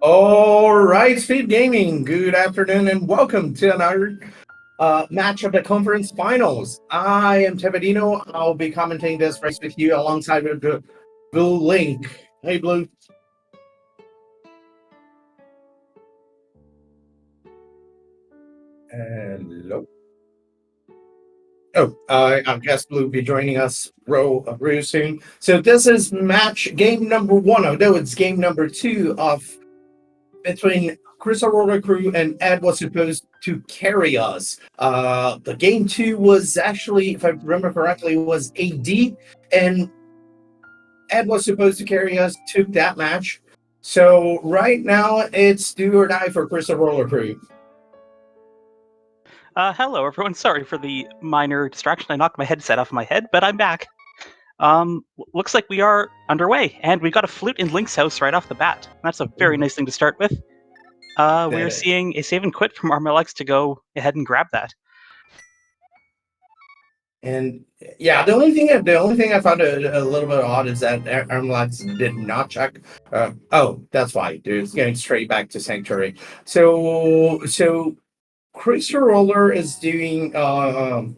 All right, Speed Gaming. Good afternoon and welcome to another match of the conference finals. I am Tevadino. I'll be commenting this race with you alongside with the Blue Link. Hey, Blue. Hello. Oh, I guess Blue will be joining us real soon. So this is match game number one. Although it's game number two of between Chris Aurora crew and Ed was supposed to carry us. The game two was actually, if I remember correctly, was AD, and Ed was supposed to carry us. Took that match. So right now it's do or die for Chris Aurora crew. Hello, everyone. Sorry for the minor distraction. I knocked my headset off my head, but I'm back. Looks like we are underway, and we got a flute in Link's house right off the bat. That's a very nice thing to start with. We are seeing a save and quit from Armalex to go ahead and grab that. And yeah, the only thing I found a little bit odd is that Armalex did not check. Oh, that's why. It's going straight back to Sanctuary. So Chris Roller is doing so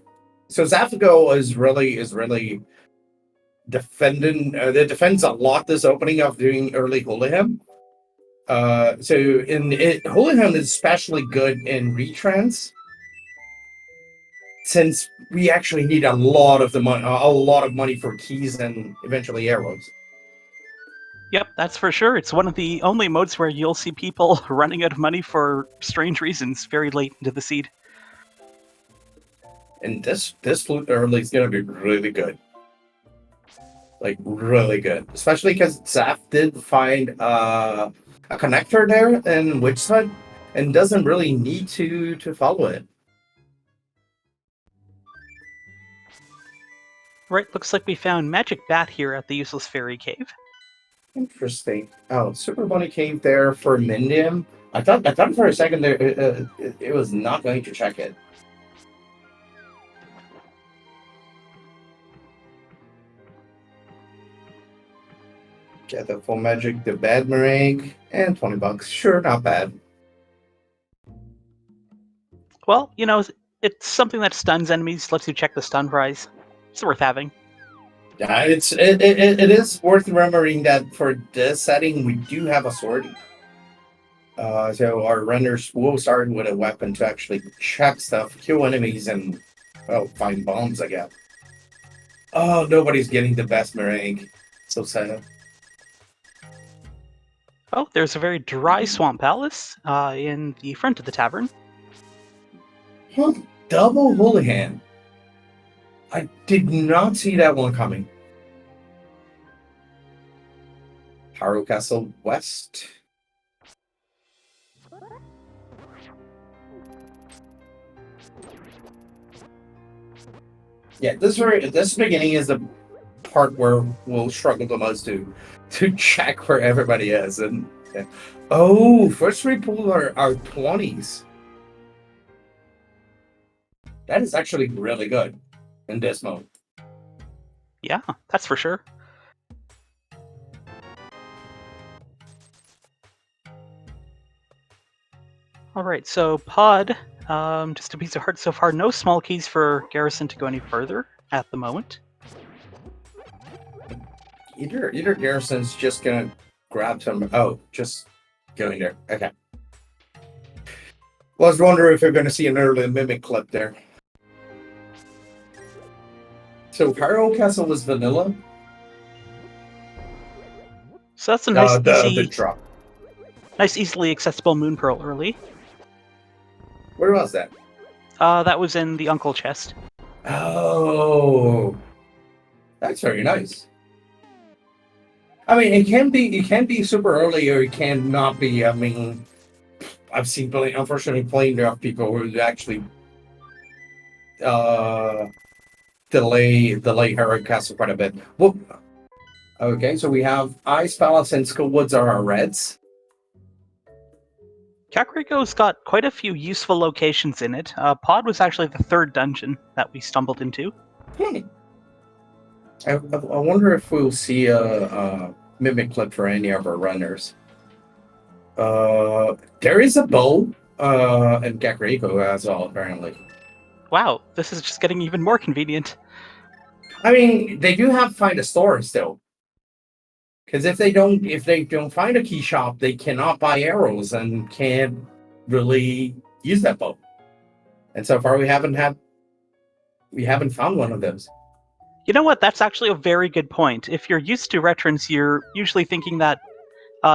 Zafigo is really defending they defends a lot this opening of doing early Holyham. So Holyham is especially good in retrans since we actually need a lot of money for keys and eventually arrows. Yep, that's for sure. It's one of the only modes where you'll see people running out of money for strange reasons very late into the seed. And this flute early is gonna be really good. Like really good. Especially because Zaf did find a connector there in Witchside and doesn't really need to follow it. Right, looks like we found Magic Bat here at the Useless Fairy Cave. Interesting. Oh, Super Bunny Cave there for Mindium. I thought for a second there it was not going to check it. Get the full magic, the bad meringue, and $20. Sure, not bad. Well, you know, it's something that stuns enemies, lets you check the stun prize. It's worth having. Yeah, it is worth remembering that for this setting we do have a sword. So our runners will start with a weapon to actually check stuff, kill enemies, and find bombs again. Oh, nobody's getting the best meringue. So sad. Oh, there's a very dry swamp palace in the front of the tavern. Huh. Double Hoolihan. I did not see that one coming. Harrow Castle West. Yeah, this beginning is the part where we'll struggle the most to check where everybody is. And first we pull our 20s. That is actually really good in this mode. Yeah, that's for sure. All right, so Pod, just a piece of heart so far. No small keys for Garrison to go any further at the moment. Either Garrison's just gonna grab some. Oh, just going there. Okay. Well, I was wondering if we're gonna see an early mimic clip there. So Harrow Castle was vanilla. So that's a nice, the drop. Nice, easily accessible Moon Pearl early. Where was that? That was in the Uncle chest. Oh, that's very nice. I mean, it can be super early, or it can not be. I mean, I've seen unfortunately playing there of people who actually delay Harrow Castle quite a bit. Well, okay, so we have Ice Palace and Skullwoods are our reds. Kakariko's got quite a few useful locations in it. Pod was actually the third dungeon that we stumbled into. I wonder if we'll see a mimic clip for any of our runners. There is a bow and Kakariko as well, apparently. Wow, this is just getting even more convenient. I mean, they do have to find a store still. Because if they don't find a key shop, they cannot buy arrows and can't really use that bow. And so far, we haven't found one of those. You know what? That's actually a very good point. If you're used to retrons, you're usually thinking that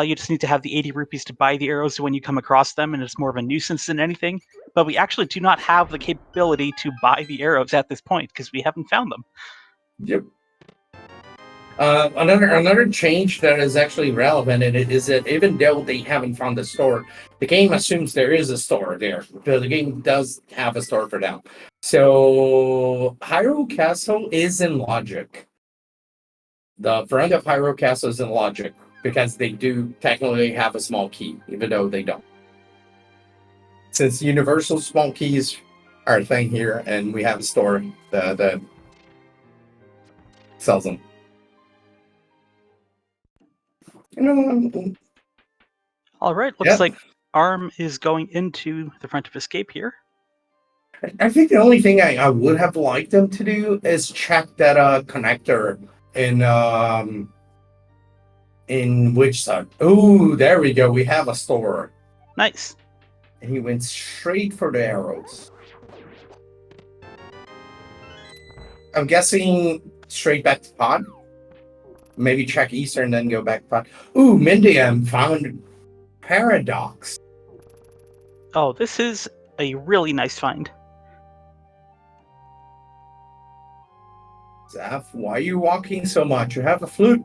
you just need to have the 80 rupees to buy the arrows when you come across them, and it's more of a nuisance than anything. But we actually do not have the capability to buy the arrows at this point because we haven't found them. Yep. Another change that is actually relevant in it is that even though they haven't found the store, the game assumes there is a store there. The game does have a store for them. So Hyrule Castle is in logic. The front of Hyrule Castle is in logic because they do technically have a small key, even though they don't. Since universal small keys are a thing here, and we have a store that sells them. All right, looks like Arm is going into the front of Escape here. I think the only thing I would have liked them to do is check that connector in which side. Oh, there we go. We have a store. Nice. And he went straight for the arrows. I'm guessing straight back to pod. Maybe check Eastern, then go back to pod. Ooh, Mindiam found Paradox. Oh, this is a really nice find. Zaf, why are you walking so much? You have a flute.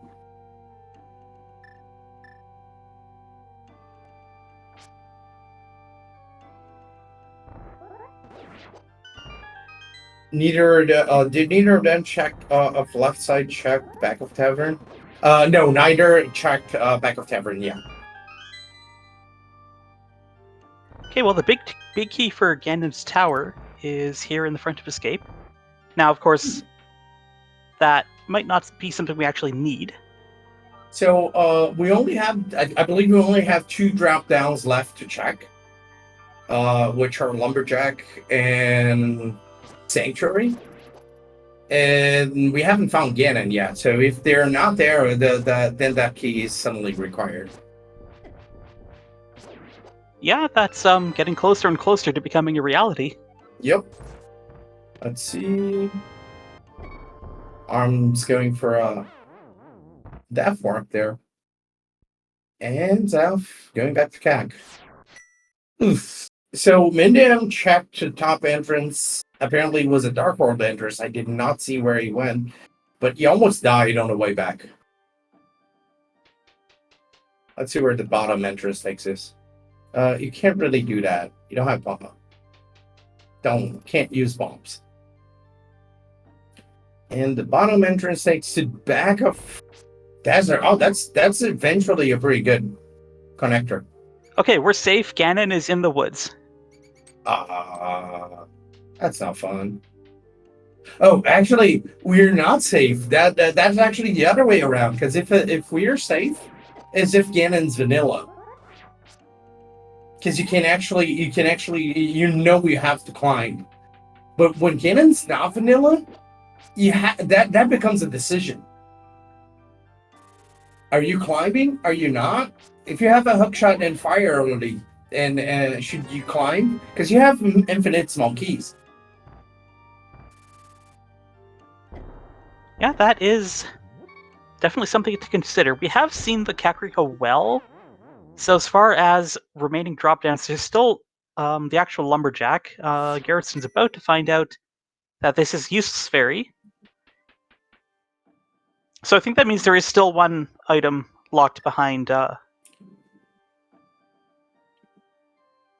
Did neither of them check of left side check back of tavern? No, neither checked back of tavern. Yeah. Okay, well, the big key for Ganon's tower is here in the front of Escape. Now, of course, that might not be something we actually need. So we only have, I believe, we only have 2 drop downs left to check, which are Lumberjack and Sanctuary, and we haven't found Ganon yet. So if they're not there, then that key is suddenly required. Yeah, that's getting closer and closer to becoming a reality. Yep. Let's see. Arm's going for a Death Warp there, and Zaf going back to CAG. Oof. So Mindiam checked the top entrance. Apparently, it was a Dark World entrance. I did not see where he went, but he almost died on the way back. Let's see where the bottom entrance takes us. You can't really do that. You don't have bomb. Can't use bombs. And the bottom entrance takes to back of Desert. Oh, that's eventually a pretty good connector. Okay, we're safe. Ganon is in the woods. That's not fun. Oh, actually, we're not safe. That's actually the other way around. Because if we are safe, as if Ganon's vanilla. Because you can actually, we have to climb. But when Ganon's not vanilla, that becomes a decision. Are you climbing? Are you not? If you have a hookshot and fire ability, and should you climb? Because you have infinite small keys. Yeah, that is definitely something to consider. We have seen the Kakariko well, so as far as remaining drop downs, there's still the actual Lumberjack. Garrett's about to find out that this is Useless Fairy. So I think that means there is still one item locked behind. So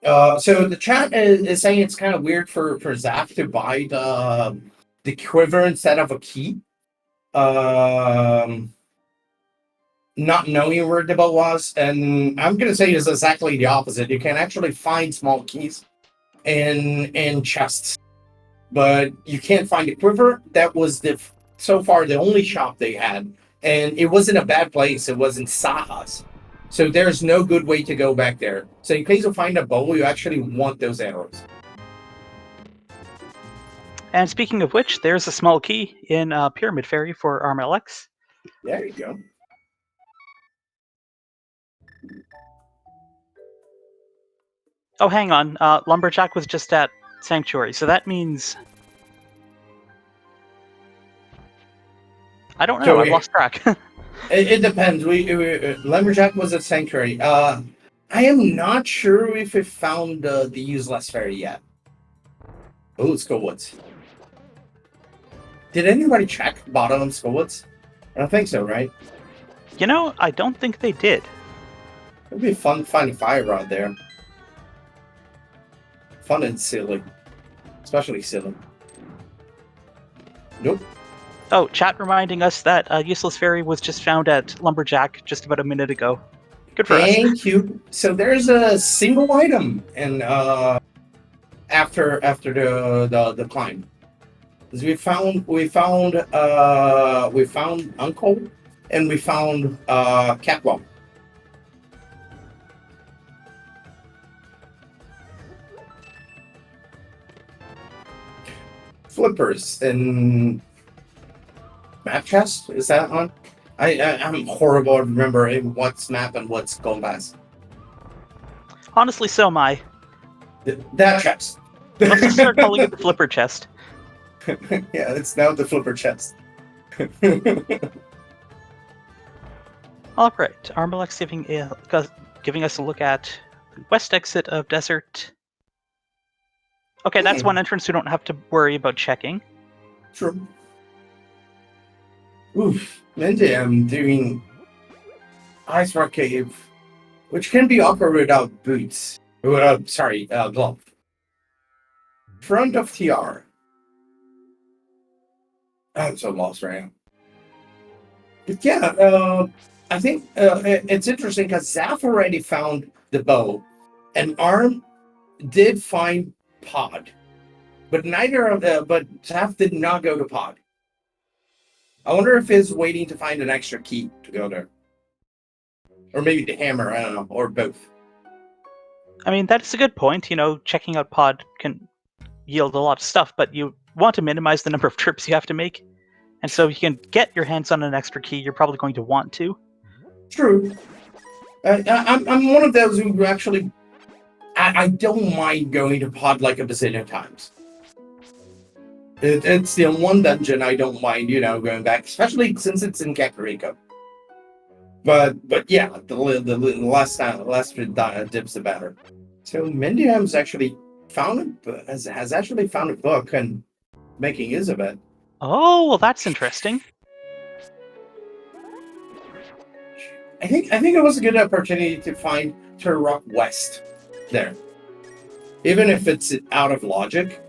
the chat is saying it's kind of weird for Zaf to buy the quiver instead of a key. Not knowing where the bow was, and I'm gonna say it's exactly the opposite. You can actually find small keys in chests, but you can't find a quiver. That was so far the only shop they had, and it wasn't a bad place. It was in Saha's, So there's no good way to go back there. So in case you find a bow, you actually want those arrows. And speaking of which, there's a small key in Pyramid Fairy for RMLX. There you go. Oh, hang on. Lumberjack was just at Sanctuary, so that means... I don't know, I've lost track. It depends. Lumberjack was at Sanctuary. I am not sure if we found the useless fairy yet. Oh, Skullwoods. Did anybody check bottom of Skullwoods? I don't think so, right? You know, I don't think they did. It'd be fun to find a fire rod there. Fun and silly. Especially silly. Nope. Oh, chat reminding us that Useless Fairy was just found at Lumberjack just about a minute ago. Good for us. Thank you. So there's a single item and after the climb. We found Uncle and we found Catwalk. Flippers and map chest, is that on? I'm horrible at remembering what's map and what's going past. Honestly, so am I. That chest. Let's just start calling it the Flipper Chest. Yeah, it's now the flipper chest. All right, Armalex giving us a look at the west exit of Desert. Okay, that's one entrance we don't have to worry about checking. Sure. Oof. Monday I'm doing Ice Rock Cave, which can be operated without boots. Glove. Front of TR. I'm so lost right now. But yeah, I think it's interesting because Zaf already found the bow, and Arm did find Pod, but but Zaf did not go to Pod. I wonder if he's waiting to find an extra key to go there, or maybe the hammer. I don't know, or both. I mean, that's a good point. You know, checking out Pod can yield a lot of stuff, but you want to minimize the number of trips you have to make. And so if you can get your hands on an extra key, you're probably going to want to. True. I'm one of those who actually... I don't mind going to Pod like a bazillion times. It's the one dungeon I don't mind, going back, especially since it's in Kakariko. But yeah, the last dips the better. So Mendiham's actually has actually found a book and making use of it. Oh, well, that's interesting. I think it was a good opportunity to find Turrock West there, even if it's out of logic.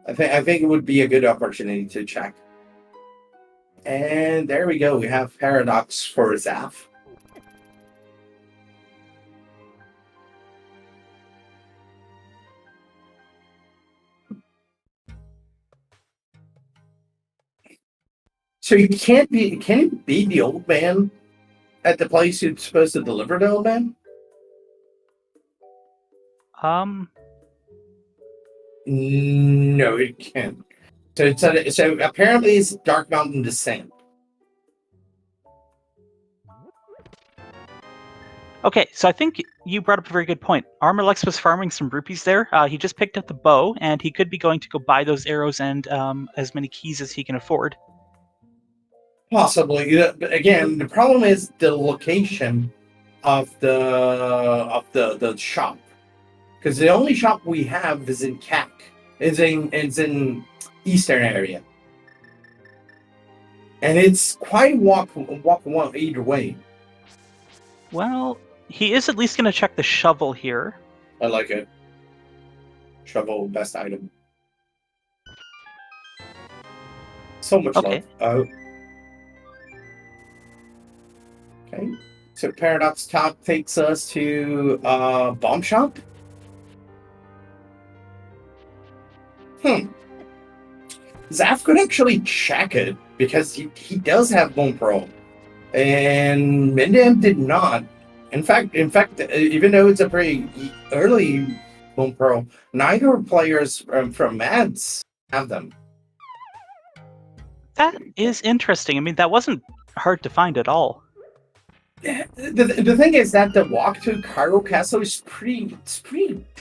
I think it would be a good opportunity to check. And there we go. We have Paradox for Zaf. So can it be the old man at the place you're supposed to deliver the old man? No, it can't. So apparently it's Dark Mountain Descent. Okay, so I think you brought up a very good point. Armalex was farming some rupees there. He just picked up the bow, and he could be going to go buy those arrows and as many keys as he can afford. Possibly. Again, the problem is the location of the shop, because the only shop we have is in CAC. It's in Eastern area, and it's quite walk one either way. Well, he is at least going to check the shovel here. I like it. Shovel, best item. So much love. Oh. Okay, so Paradox Top takes us to Bomb Shop. Zaf could actually check it because he does have Bone Pearl. and Mindam did not. In fact, even though it's a pretty early Moon Pearl, neither players from Mads have them. That is interesting. I mean, that wasn't hard to find at all. The thing is that the walk to Cairo Castle is pretty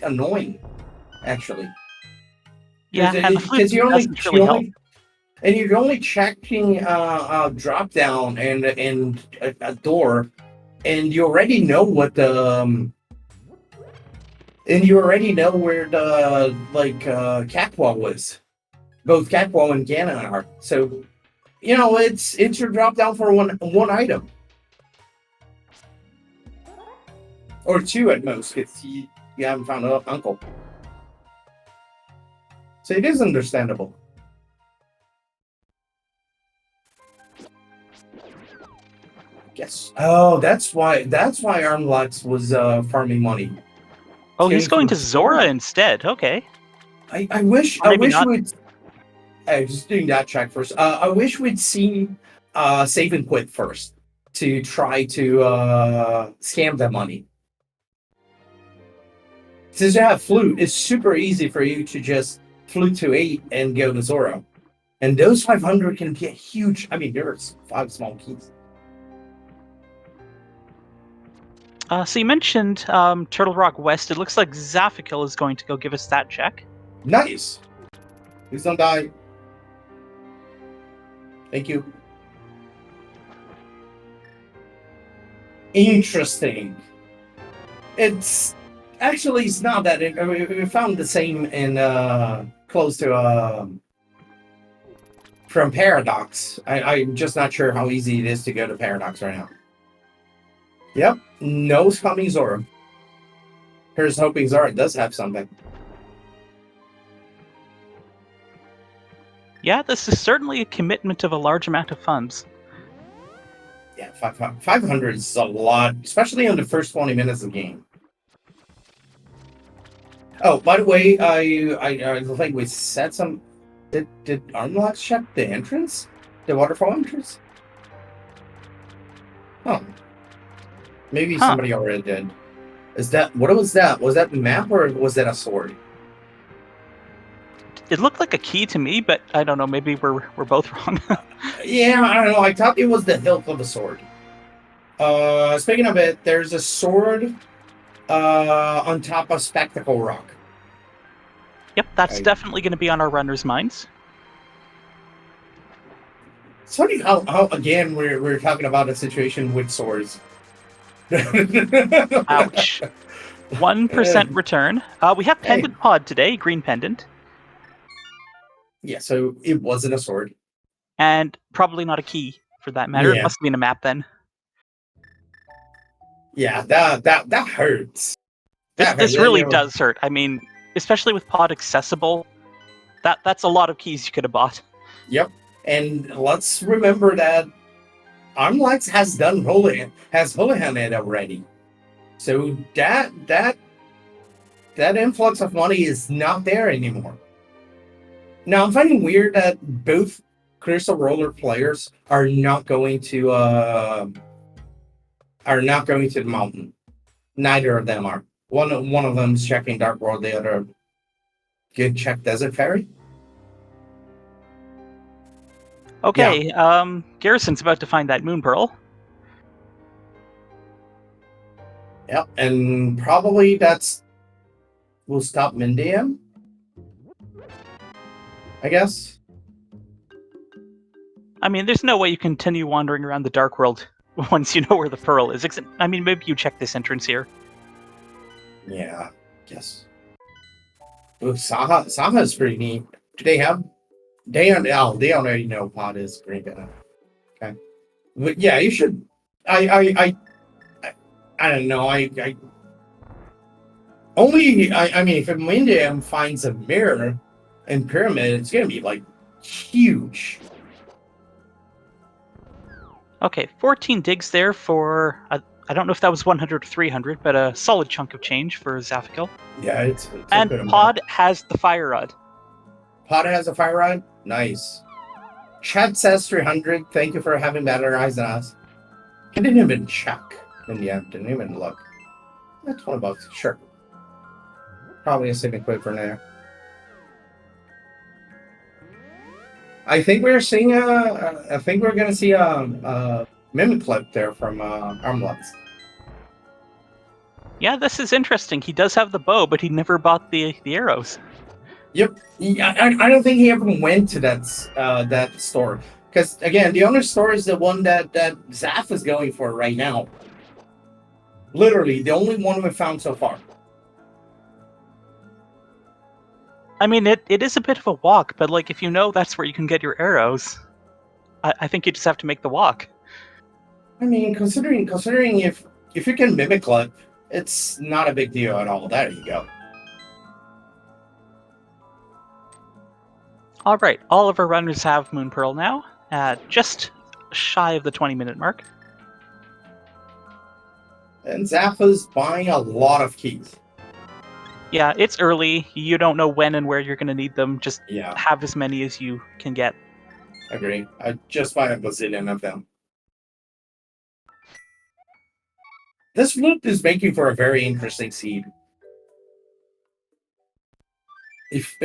annoying, actually. Yeah, and the flute doesn't really help. And you're only checking drop down and a door, and you already know what the and you already know where the catwalk was. Both catwalk and Ganon are. So it's your drop down for one item. Or two at most if you haven't found an uncle. So it is understandable. Yes. Oh, that's why Armlux was farming money. Oh, he's going to Zora instead. Okay. I wish we'd. Just doing that check first. I wish we'd seen save and quit first to try to scam that money. Since you have flute, it's super easy for you to just flute to 8 and go to Zora. And those 500 can be a huge. I mean, there's 5 small keys. So you mentioned Turtle Rock West. It looks like Zafakil is going to go give us that check. Nice. Please don't die. Thank you. Interesting. It's not that. We found the same in close to from Paradox. I'm just not sure how easy it is to go to Paradox right now. Yep, no coming Zora. Here's hoping Zora does have something. Yeah, this is certainly a commitment of a large amount of funds. Yeah, 500 is a lot, especially in the first 20 minutes of the game. Oh, by the way, I think we said some. Did Armlocks check the entrance? The waterfall entrance? Oh. Maybe somebody already did. What was that? Was that a map or was that a sword? It looked like a key to me, but I don't know. Maybe we're both wrong. Yeah, I don't know. I thought it was the hilt of a sword. Speaking of it, there's a sword on top of Spectacle Rock. Yep, that's definitely going to be on our runners' minds. It's funny how again we're talking about a situation with swords. Ouch. 1% return. We have Pendant Pod today, green pendant. Yeah, so it wasn't a sword. And probably not a key, for that matter. Yeah. It must be in a map then. Yeah, that hurts. This really does hurt. I mean, especially with Pod accessible, that's a lot of keys you could have bought. Yep. And let's remember that Armlux has done Holohan it already. So that influx of money is not there anymore. Now I'm finding weird that both Crystal Roller players are not going to the mountain. Neither of them are. One of them is checking Dark World, the other could check Desert Ferry. Okay, Garrison's about to find that Moon Pearl. Yep, and probably will stop Mindiam, I guess. I mean, there's no way you continue wandering around the Dark World once you know where the Pearl is. I mean, maybe you check this entrance here. Yeah, yes. Ooh, Saha is pretty neat. Do they have? They already know Pod is green banana. Okay, but yeah, you should. I don't know. I mean, if Mindiam finds a mirror in Pyramid, it's gonna be like huge. Okay, 14 digs there for I don't know if that was 100 or 300, but a solid chunk of change for Zafakil. Yeah, it's and Pod has the fire rod. Pod has a fire rod? Nice. Chat says 300. Thank you for having better eyes than us. I didn't even check. And yeah, didn't even look. That's $20. Sure. Probably a saving quick for now. I think we're seeing I think we're gonna see a mimic clip there from Armlux. Yeah, this is interesting. He does have the bow, but he never bought the arrows. Yep. I don't think he ever went to that store. Because again, the owner's store is the one that Zaf is going for right now. Literally, the only one we found so far. I mean, it is a bit of a walk, but like if you know that's where you can get your arrows, I think you just have to make the walk. I mean, considering if you can mimic clip, it's not a big deal at all. There you go. All right, all of our runners have Moon Pearl now, just shy of the 20-minute mark. And Zappa's buying a lot of keys. Yeah, it's early. You don't know when and where you're going to need them. Just Yeah, have as many as you can get. agree. I just buy a bazillion of them. This flute is making for a very interesting seed. If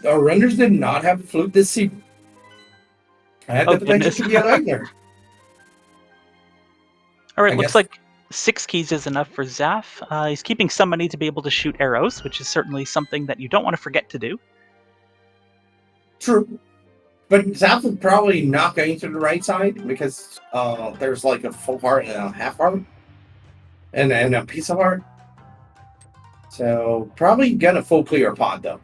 our renders did not have a flute, this seed had Oh, the potential goodness. to be a nightmare. All right, I looks guess. like 6 keys is enough for Zaf. He's keeping some money to be able to shoot arrows, which is certainly something that you don't want to forget to do. True. But Zap is probably not going to the right side because there's like a full heart and a half heart and a piece of heart. So probably gonna full clear pod though.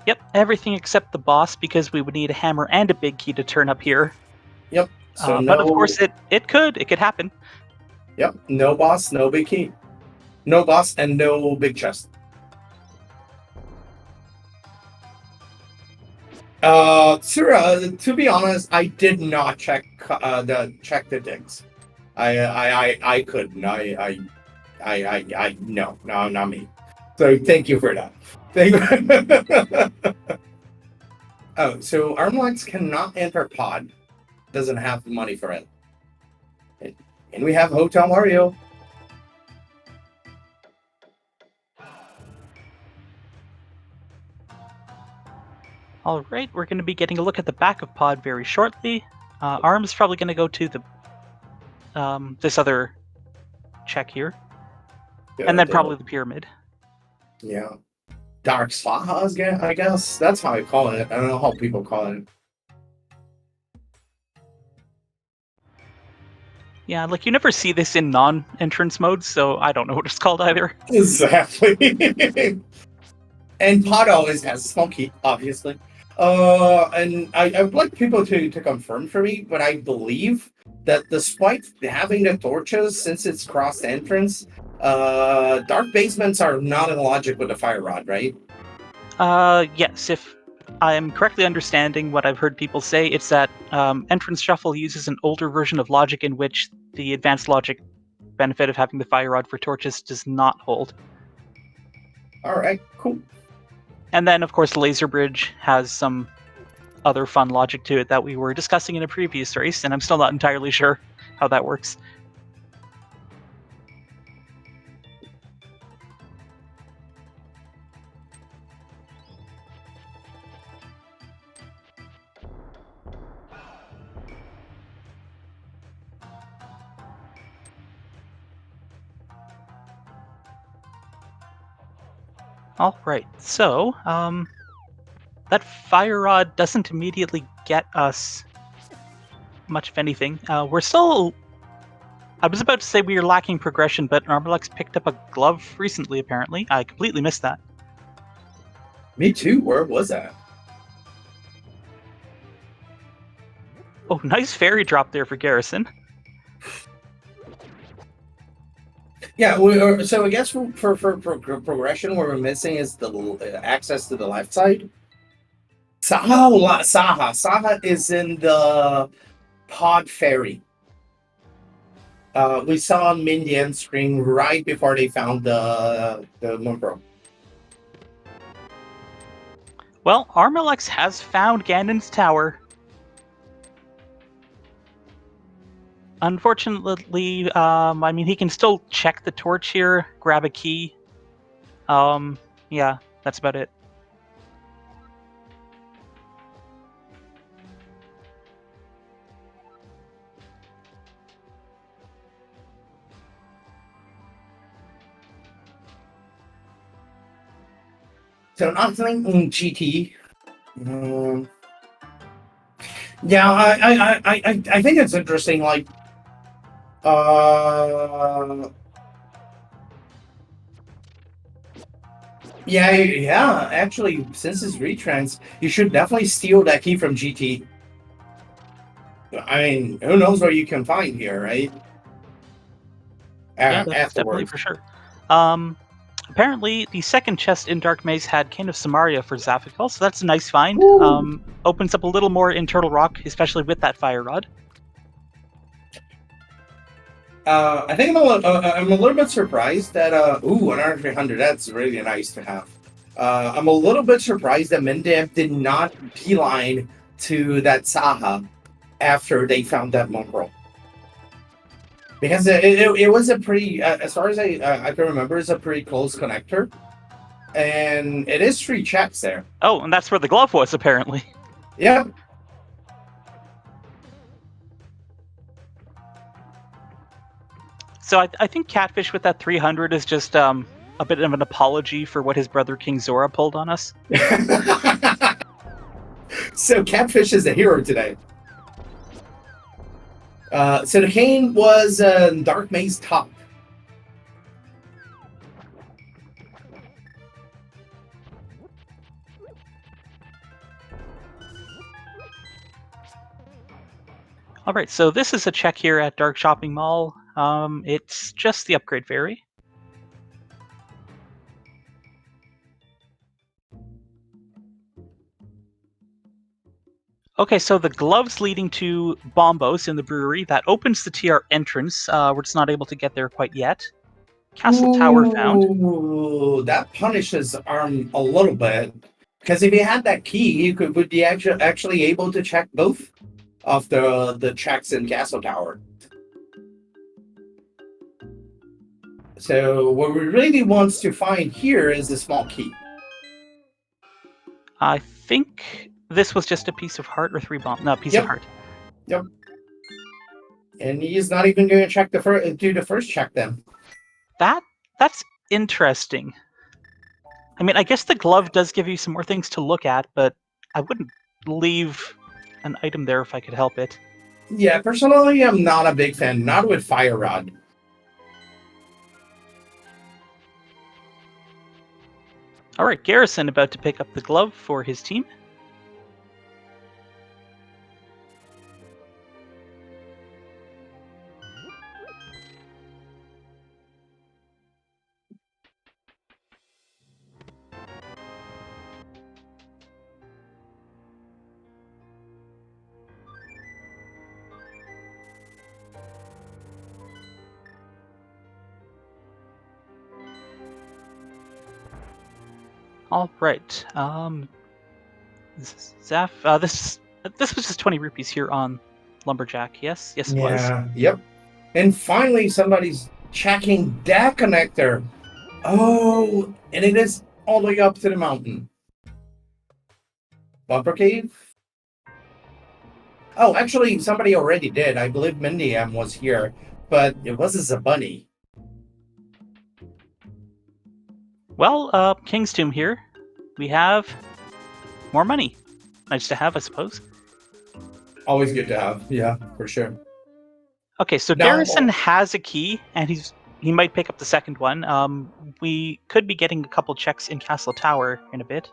Yep, everything except the boss, because we would need a hammer and a big key to turn up here. Yep. So But of course, it could happen. Yep. No boss, no big key. No boss and no big chest. Sura, to be honest, I did not check the digs. I couldn't. No, not me. So thank you for that. Thank you. Oh, so Armlux cannot enter pod. Doesn't have the money for it. And we have Hotel Mario. All right, we're going to be getting a look at the back of pod very shortly. Arm's probably going to go to the this other check here, and then probably the pyramid. Yeah. Dark Saha, I guess. That's how I call it. I don't know how people call it. Yeah, like you never see this in non-entrance modes, so I don't know what it's called either. Exactly. And pod always has a smoky, obviously. And I would like people to confirm for me, but I believe that despite having the torches, since it's cross entrance, dark basements are not in logic with the fire rod, right? Yes, if I'm correctly understanding what I've heard people say, it's that Entrance Shuffle uses an older version of logic in which the advanced logic benefit of having the fire rod for torches does not hold. All right, cool. And then, of course, Laser Bridge has some other fun logic to it that we were discussing in a previous race, and I'm still not entirely sure how that works. All right, so that fire rod doesn't immediately get us much of anything. We're still. I was about to say we were lacking progression, but Armalux picked up a glove recently, apparently. I completely missed that. Me too. Where was that? Oh, nice fairy drop there for Garrison. Yeah, so I guess for progression, what we're missing is the access to the left side. Saha is in the pod ferry. We saw on Mindy end screen right before they found the Moonbro. Well, Armalux has found Ganon's tower. Unfortunately, I mean, he can still check the torch here, grab a key. Yeah, that's about it. So nothing in GT. Yeah, I think it's interesting. Like, yeah. Actually, since it's retrans, you should definitely steal that key from GT. I mean, who knows what you can find here, right? Yeah, that's definitely Afterwards. for sure. Apparently, the second chest in Dark Maze had Cane of Samaria for Zaphikal, so that's a nice find. Opens up a little more in Turtle Rock, especially with that fire rod. I think I'm a little bit surprised that ooh, an R300. That's really nice to have. I'm a little bit surprised that Mendeb did not beeline to that Saha after they found that mongrel. Because it was a pretty, as far as I can remember, it's a pretty close connector, and it is 3 checks there. Oh, and that's where the glove was, apparently. Yep. So I think Catfish with that 300 is just a bit of an apology for what his brother King Zora pulled on us. So Catfish is a hero today. So the cane was Dark Maze top. All right, so this is a check here at Dark Shopping Mall. It's just the upgrade fairy. Okay, so the gloves leading to Bombos in the brewery, that opens the TR entrance. We're just not able to get there quite yet. Castle Tower found. Ooh, that punishes Arm a little bit. Because if he had that key, he would be actually able to check both of the checks in Castle Tower. So what we really wants to find here is the small key. I think this was just a piece of heart or 3 bomb. No, piece of heart. Yep. And he's not even going to check do the first check then. That's interesting. I mean, I guess the glove does give you some more things to look at, but I wouldn't leave an item there if I could help it. Yeah, personally, I'm not a big fan. Not with Fire Rod. All right, Garrison about to pick up the glove for his team. All right. Zaf, this was just 20 rupees here on Lumberjack. Yes, it was. Yep. And finally, somebody's checking that connector. Oh, and it is all the way up to the mountain. Bumper Cave? Oh, actually, somebody already did. I believe Mindy M was here, but it was a bunny. Well, King's Tomb here. We have more money. Nice to have, I suppose. Always good to have. Yeah, for sure. Okay, so Garrison has a key, and he might pick up the second one. We could be getting a couple checks in Castle Tower in a bit.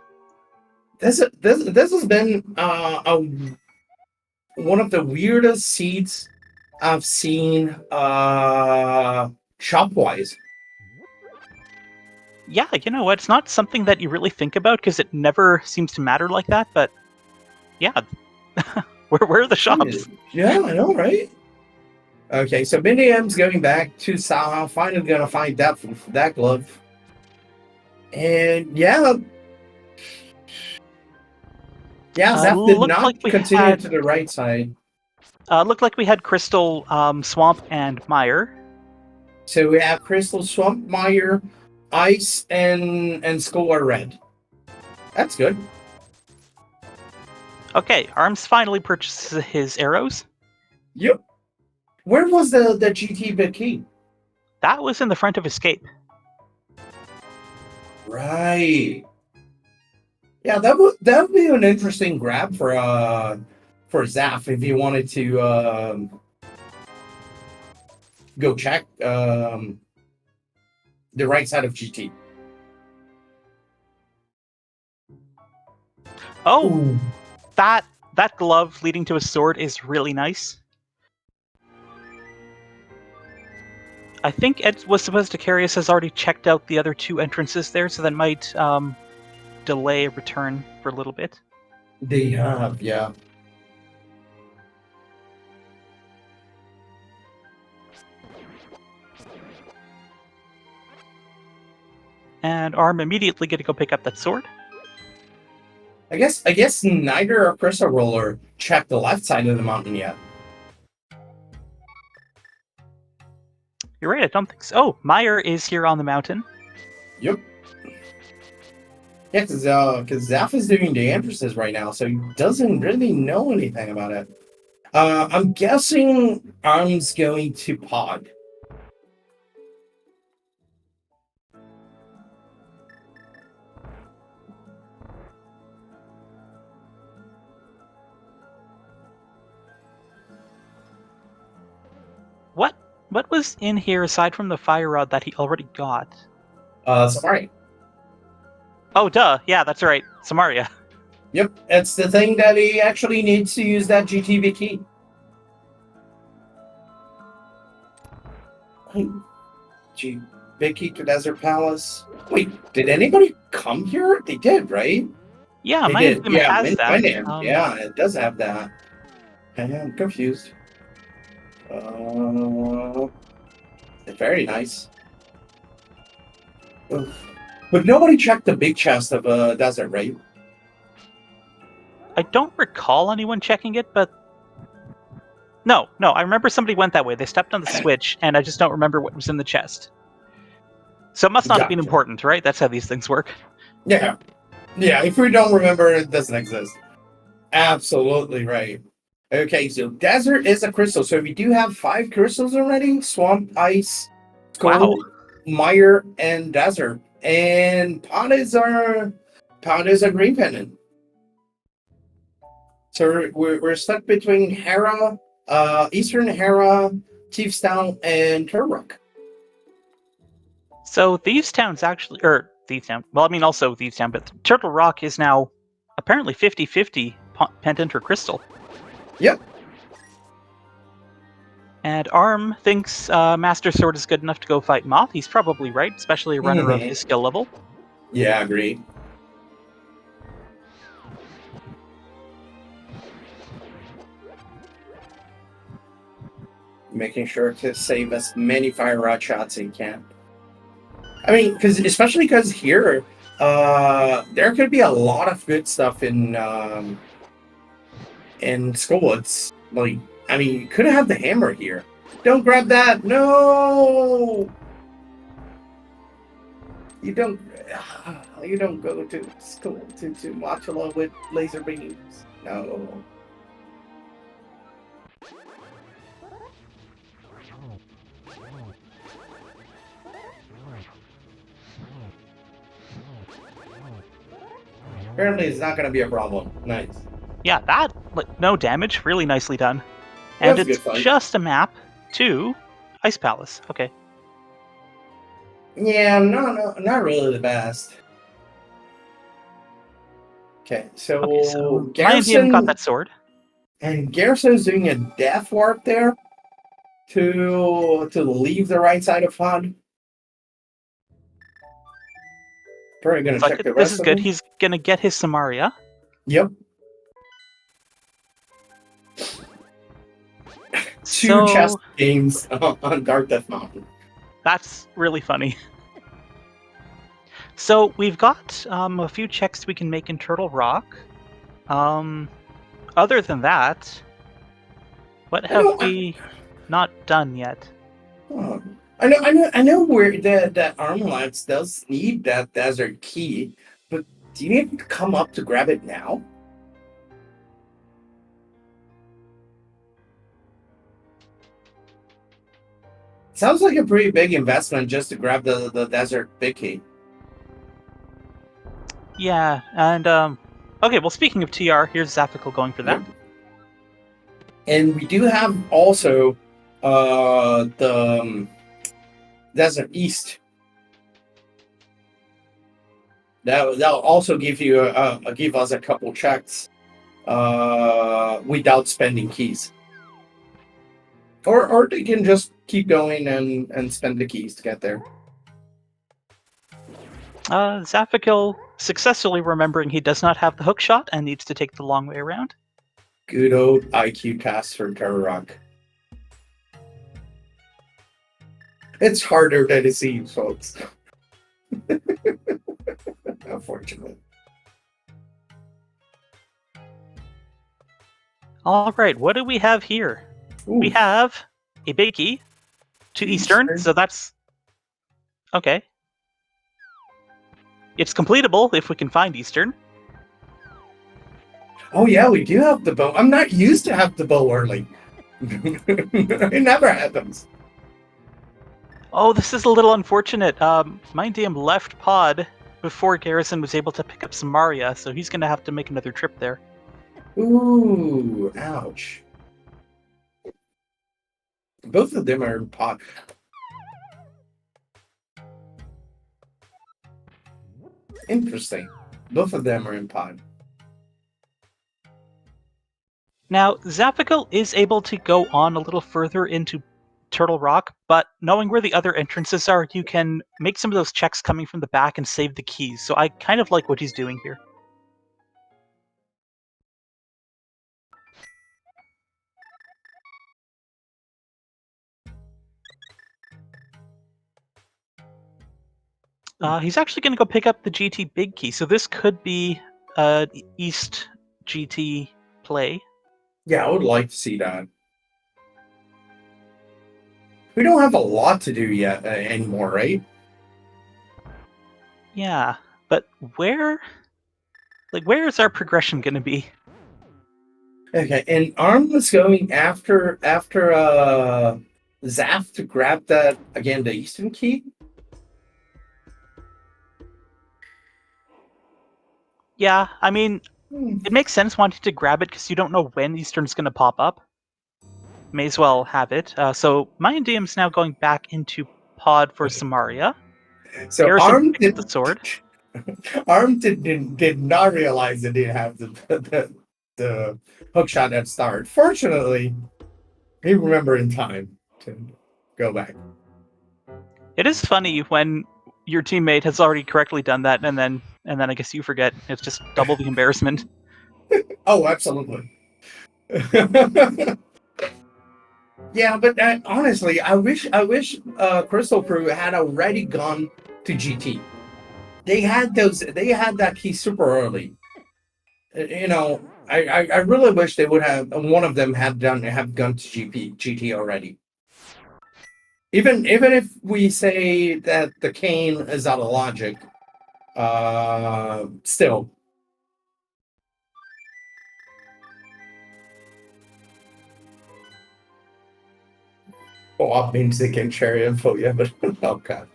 This has been one of the weirdest seeds I've seen shop-wise. Yeah, you know what? It's not something that you really think about because it never seems to matter like that, but yeah. where are the shops? Yeah, I know, right? Okay, so Mindy M's going back to Saha, finally gonna find that glove. And yeah, Zeph did not continue to the right side. Looked like we had Crystal, Swamp, and Mire. So we have Crystal, Swamp, Mire, Ice, and Skull are red. That's good. Okay, Arms finally purchases his arrows. Yep. Where was the GT bit key? That was in the front of Escape. Right. Yeah, that would be an interesting grab for Zaf if he wanted to go check the right side of GT. Oh, Ooh. that glove leading to a sword is really nice. I think Ed was supposed to carry us has already checked out the other 2 entrances there, so that might delay a return for a little bit. They have, yeah. And Arm immediately get to go pick up that sword. I guess neither of Crystal Roller checked the left side of the mountain yet. You're right, I don't think so. Oh, Mire is here on the mountain. Yep. Yeah, because Zaf is doing the entrances right now, so he doesn't really know anything about it. I'm guessing Arm's going to Pod. What was in here aside from the fire rod that he already got? Sorry. Oh, duh. Yeah, that's right. Samaria. Yep, it's the thing that he actually needs to use that GTV key. Big key to Desert Palace. Wait, did anybody come here? They did, right? Yeah, They my did. name Yeah, has that. my name. Yeah, it does have that. I'm confused. Very nice. Oof. But nobody checked the big chest of Desert, right? I don't recall anyone checking it, but no, I remember somebody went that way. They stepped on the switch, and I just don't remember what was in the chest. So it must not have been important, right? That's how these things work. Yeah. Yeah, if we don't remember, it doesn't exist. Absolutely right. Okay, so Desert is a crystal. So we do have 5 crystals already. Swamp, Ice, Wow. Skull, Mire, and Desert. And Pod is a green pendant. So we're stuck between Hera, Eastern Hera, Chiefstown, and Turrock. So Thieves Town's actually, or Thieves Town. Well, I mean also Thieves Town, but Turtle Rock is now apparently 50-50 pendant or crystal. Yep. And Arm thinks Master Sword is good enough to go fight Moth. He's probably right, especially a runner of his skill level. Yeah, agreed. Making sure to save as many fire rod shots as you can. I mean, especially because here, there could be a lot of good stuff in Skull. It's like, I mean, you could have the hammer here. Don't grab that! No! You don't go to school to Machula with laser beams. No. Apparently, it's not going to be a problem. Nice. Yeah, that, no damage, really nicely done. And it's just a map to Ice Palace. Okay. Yeah, no, not really the best. Okay, so Garrison got that sword. And Garrison's doing a death warp there to leave the right side of Pod. Probably going to check the rest. This is good. He's going to get his Samaria. Yep. 2 chess games on Dark Death Mountain. That's really funny. So we've got a few checks we can make in Turtle Rock. Other than that, What I have know. we not done yet? I know where that Armlax does need that desert key, but do you need to come up to grab it now? Sounds like a pretty big investment just to grab the desert big key. Yeah, and okay. Well, speaking of TR, here's Zaphical going for that. Yep. And we do have also the Desert East. That'll also give you give us a couple checks without spending keys. Or they can just keep going and spend the keys to get there. Zaphical successfully remembering he does not have the hook shot and needs to take the long way around. Good old IQ cast for Terror Rock. It's harder than it seems, folks. Unfortunately. All right, what do we have here? Ooh, We have a big key to Eastern, so that's okay. It's completable if we can find Eastern. Oh yeah, we do have the bow. I'm not used to have the bow early. It never happens. Oh, this is a little unfortunate. My DM left Pod before Garrison was able to pick up some Maria, so he's going to have to make another trip there. Ooh, ouch. Both of them are in pot. Interesting. Both of them are in pot. Now, Zaphical is able to go on a little further into Turtle Rock, but knowing where the other entrances are, you can make some of those checks coming from the back and save the keys, so I kind of like what he's doing here. He's actually going to go pick up the GT Big Key, so this could be East GT play. Yeah, I would like to see that. We don't have a lot to do yet anymore, right? Yeah, but where is our progression going to be? Okay, and Arm was going after Zaf to grab that again, the Eastern key. Yeah, I mean, it makes sense wanting to grab it because you don't know when Eastern's going to pop up. May as well have it. So my DM's now going back into Pod for Samaria. So Garrison Arm picked up the sword. Arm did not realize it didn't have the hook shot at start. Fortunately, he remembered in time to go back. It is funny when your teammate has already correctly done that, and then I guess you forget. It's just double the embarrassment. Oh, absolutely. Yeah, but honestly, I wish Crystal Crew had already gone to GT. They had that key super early. You know, I really wish they would have one of them have gone to GT already. Even if we say that the cane is out of logic, still. Oh, means they can share info, yeah, but oh god.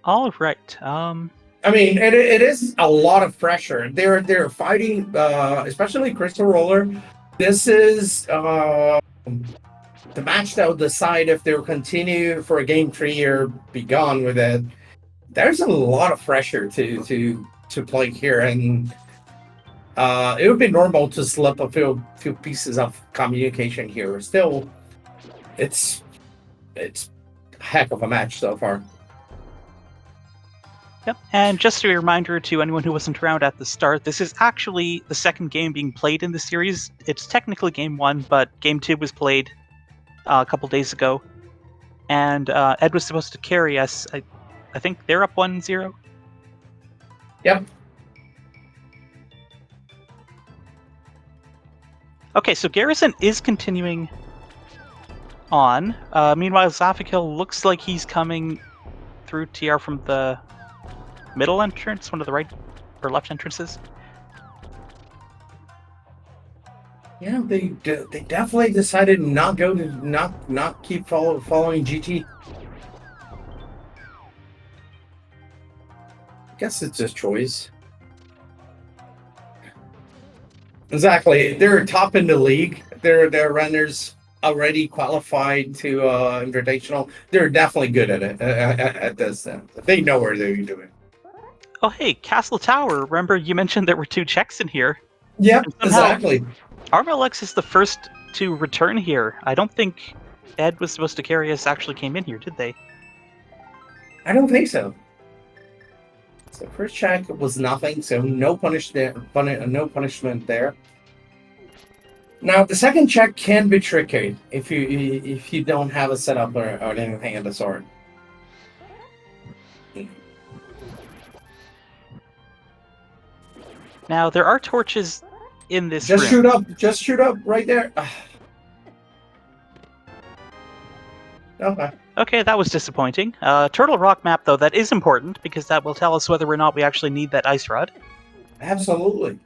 All right. I mean, it is a lot of pressure. They're fighting, especially Crystal Roller. This is the match that will decide if they'll continue for a game 3 or be gone with it. There's a lot of pressure to play here, and it would be normal to slip a few pieces of communication here. Still, it's a heck of a match so far. Yep. And just a reminder to anyone who wasn't around at the start, this is actually the second game being played in the series. It's technically game 1, but game 2 was played a couple days ago. And Ed was supposed to carry us. I think they're up 1-0. Yep. Okay, so Garrison is continuing on. Meanwhile, Zafakil looks like he's coming through TR from the middle entrance, one of the right or left entrances. Yeah, they definitely decided not go to not keep following GT. I guess it's a choice. Exactly, they're top in the league. Their runners already qualified to invitational. They're definitely good at it at this. They know what they're doing. Oh, hey, Castle Tower. Remember you mentioned there were 2 checks in here? Yep, And somehow, exactly. Armalex is the first to return here. I don't think Ed was supposed to carry us actually came in here, did they? I don't think so. So first check was nothing, so no punishment there. Now the second check can be tricky if you don't have a setup or anything of the sort. Now there are torches in this Just room. shoot up. Just shoot up right there. Okay. Okay, that was disappointing. Turtle Rock map, though, that is important because that will tell us whether or not we actually need that ice rod. Absolutely.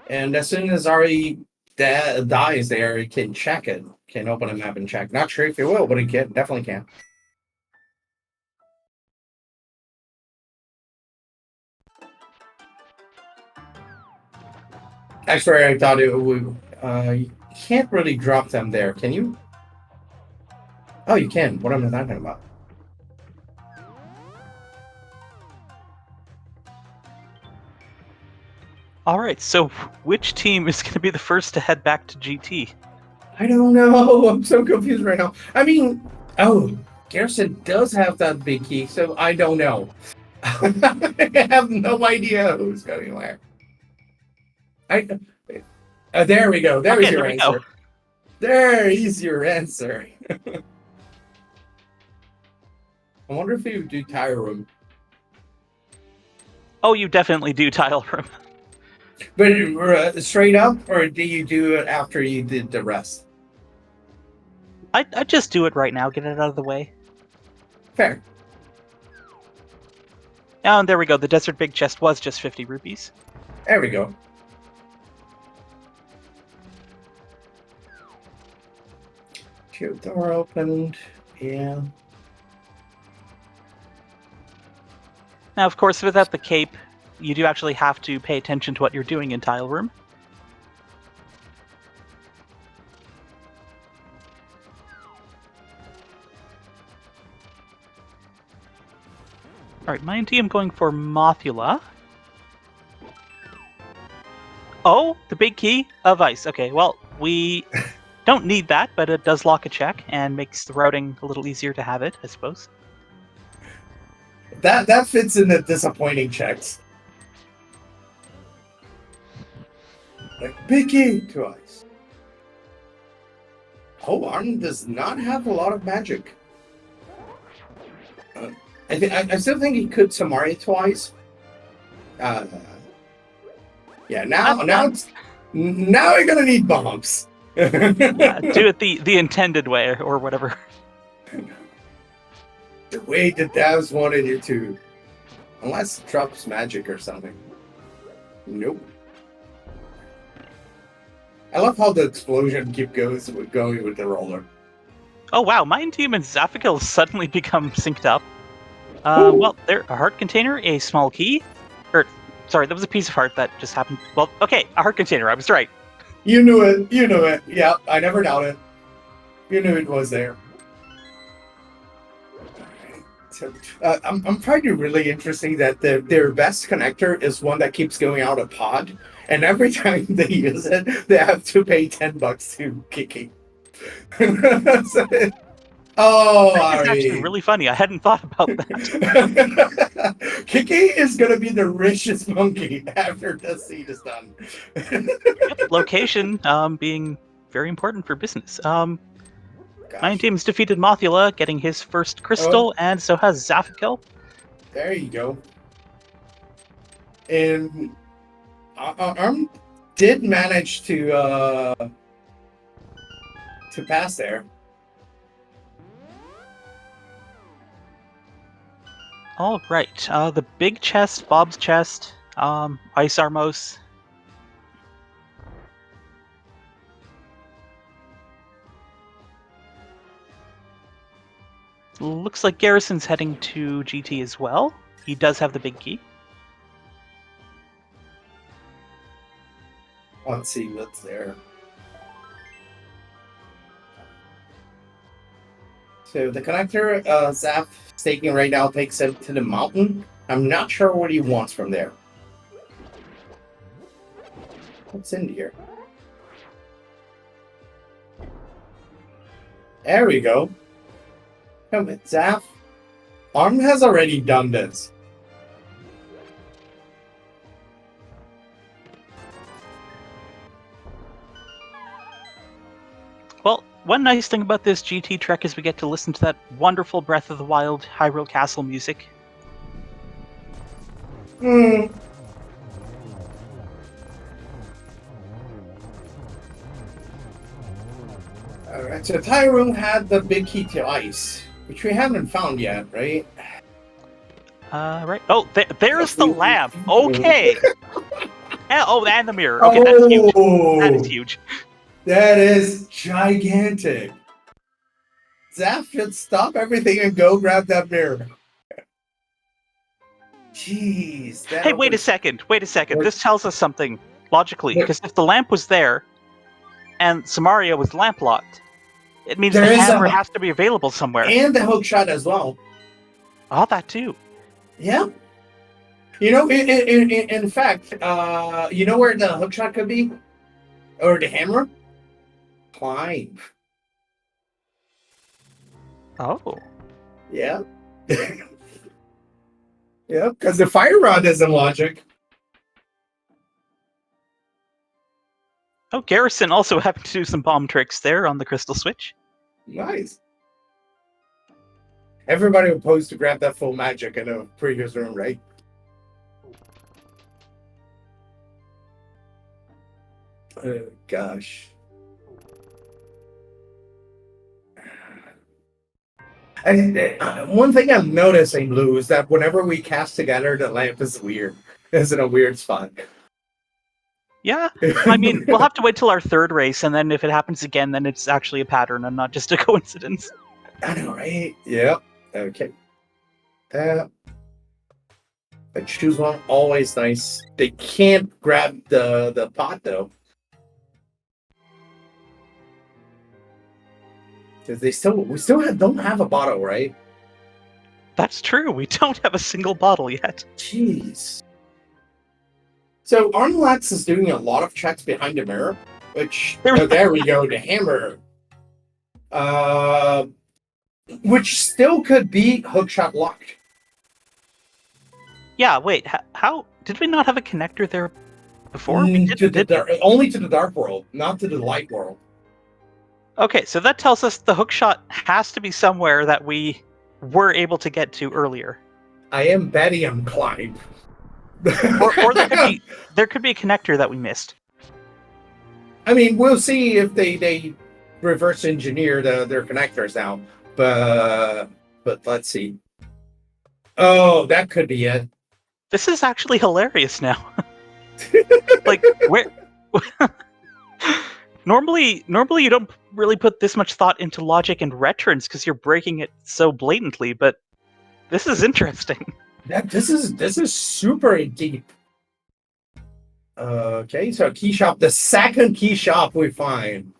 And as soon as Ari dies there, it can check it. Can open a map and check. Not sure if it will, but it can. Definitely can. Actually, I thought it would. You can't really drop them there, can you? Oh, you can. What am I talking about? All right, so which team is going to be the first to head back to GT? I don't know. I'm so confused right now. I mean, oh, Garrison does have that big key, so I don't know. I have no idea who's going where. There we go. There's your answer. There is your answer. I wonder if you do tire room. Oh, you definitely do tile room. But straight up, or do you do it after you did the rest? I'd just do it right now, get it out of the way. Fair. Oh, and there we go. The Desert Big Chest was just 50 rupees. There we go. Shoot, door opened. Yeah. Now, of course, without the cape, you do actually have to pay attention to what you're doing in tile room. Alright, my team going for Mothula. Oh, the big key of ice. Okay, well, we don't need that, but it does lock a check and makes the routing a little easier to have it, I suppose. That fits in the disappointing checks. Like, big key to ice. Oh, Arn does not have a lot of magic. I still think he could Samari twice. Yeah, now we're gonna need bombs. Do it the intended way or whatever. The way the devs wanted you to. Unless it drops magic or something. Nope. I love how the explosion going with the roller. Oh wow, my team and Zafakil suddenly become synced up. Well, there, a heart container, a small key. Sorry, that was a piece of heart that just happened. Well, okay, a heart container, I was right. You knew it. You knew it. Yeah, I never doubted. You knew it was there. So, I'm finding it really interesting that their best connector is one that keeps going out of pod, and every time they use it, they have to pay $10 to Kiki. That's actually really funny. I hadn't thought about that. Kiki is gonna be the richest monkey after this scene is done. Location being very important for business. My team's defeated Mothula, getting his first crystal, and so has Zafakil. There you go. And Arm did manage to to pass there. All right. The big chest, Bob's chest, Ice Armos. Looks like Garrison's heading to GT as well. He does have the big key. Let's see what's there. So the connector, Zap staking right now takes him to the mountain. I'm not sure what he wants from there. What's in here? There we go. Come on, Zap. Arm has already done this. Well, one nice thing about this GT trek is we get to listen to that wonderful Breath of the Wild Hyrule Castle music. Hmm. Alright, so Tyrone had the big key to ice, which we haven't found yet, right? Right. Oh, there's the lamp. Okay. And the mirror. Okay, that's huge. That is huge. That is gigantic. Zap should stop everything and go grab that mirror. Jeez. Hey, wait a second. Wait a second. This tells us something logically, because if the lamp was there and Samaria was lamp locked, it means the hammer has to be available somewhere. And the hook shot as well. Oh, that too. Yeah. You know, in fact, you know where the hook shot could be? Or the hammer? Climb. Oh. Yeah. Yeah, because the fire rod isn't logic. Oh, Garrison also happened to do some bomb tricks there on the crystal switch. Nice. Everybody was supposed to grab that full magic in a previous room, right? Oh, gosh. And one thing I'm noticing, Blue, is that whenever we cast together, the lamp is weird. It's in a weird spot. Yeah, I mean, we'll have to wait till our third race, and then if it happens again, then it's actually a pattern and not just a coincidence. I know, right? Yep. Okay. But choose one, always nice. They can't grab the pot, though. Because we still don't have a bottle, right? That's true. We don't have a single bottle yet. Jeez. So Armlax is doing a lot of checks behind the mirror, which there we go, the hammer. Which still could be hookshot locked. Yeah. Wait. How did we not have a connector there before? Only to the dark world, not to the light world. Okay, so that tells us the hookshot has to be somewhere that we were able to get to earlier. I am betting I'm Clyde. or there could be a connector that we missed. I mean, we'll see if they reverse engineer their connectors now. But let's see. Oh, that could be it. This is actually hilarious now. Like where Normally you don't really put this much thought into logic and returns because you're breaking it so blatantly, but this is interesting. This is super deep. Okay, so key shop, the second key shop we find.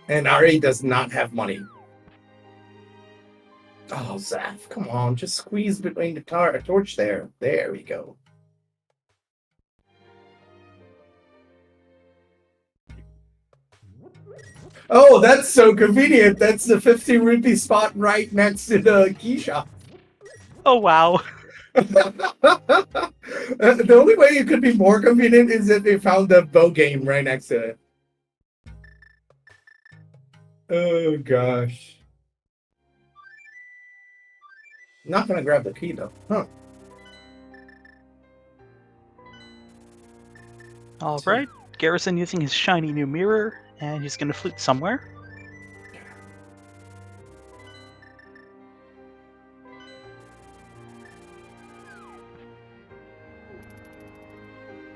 And Ari does not have money. Oh, Zaf, come on, just squeeze between the torch there. There we go. Oh, that's so convenient. That's the 50 rupee spot right next to the key shop. Oh, wow. The only way it could be more convenient is if they found the bow game right next to it. Oh, gosh. Not gonna grab the key, though. Huh. All right. Garrison using his shiny new mirror, And he's going to flute somewhere.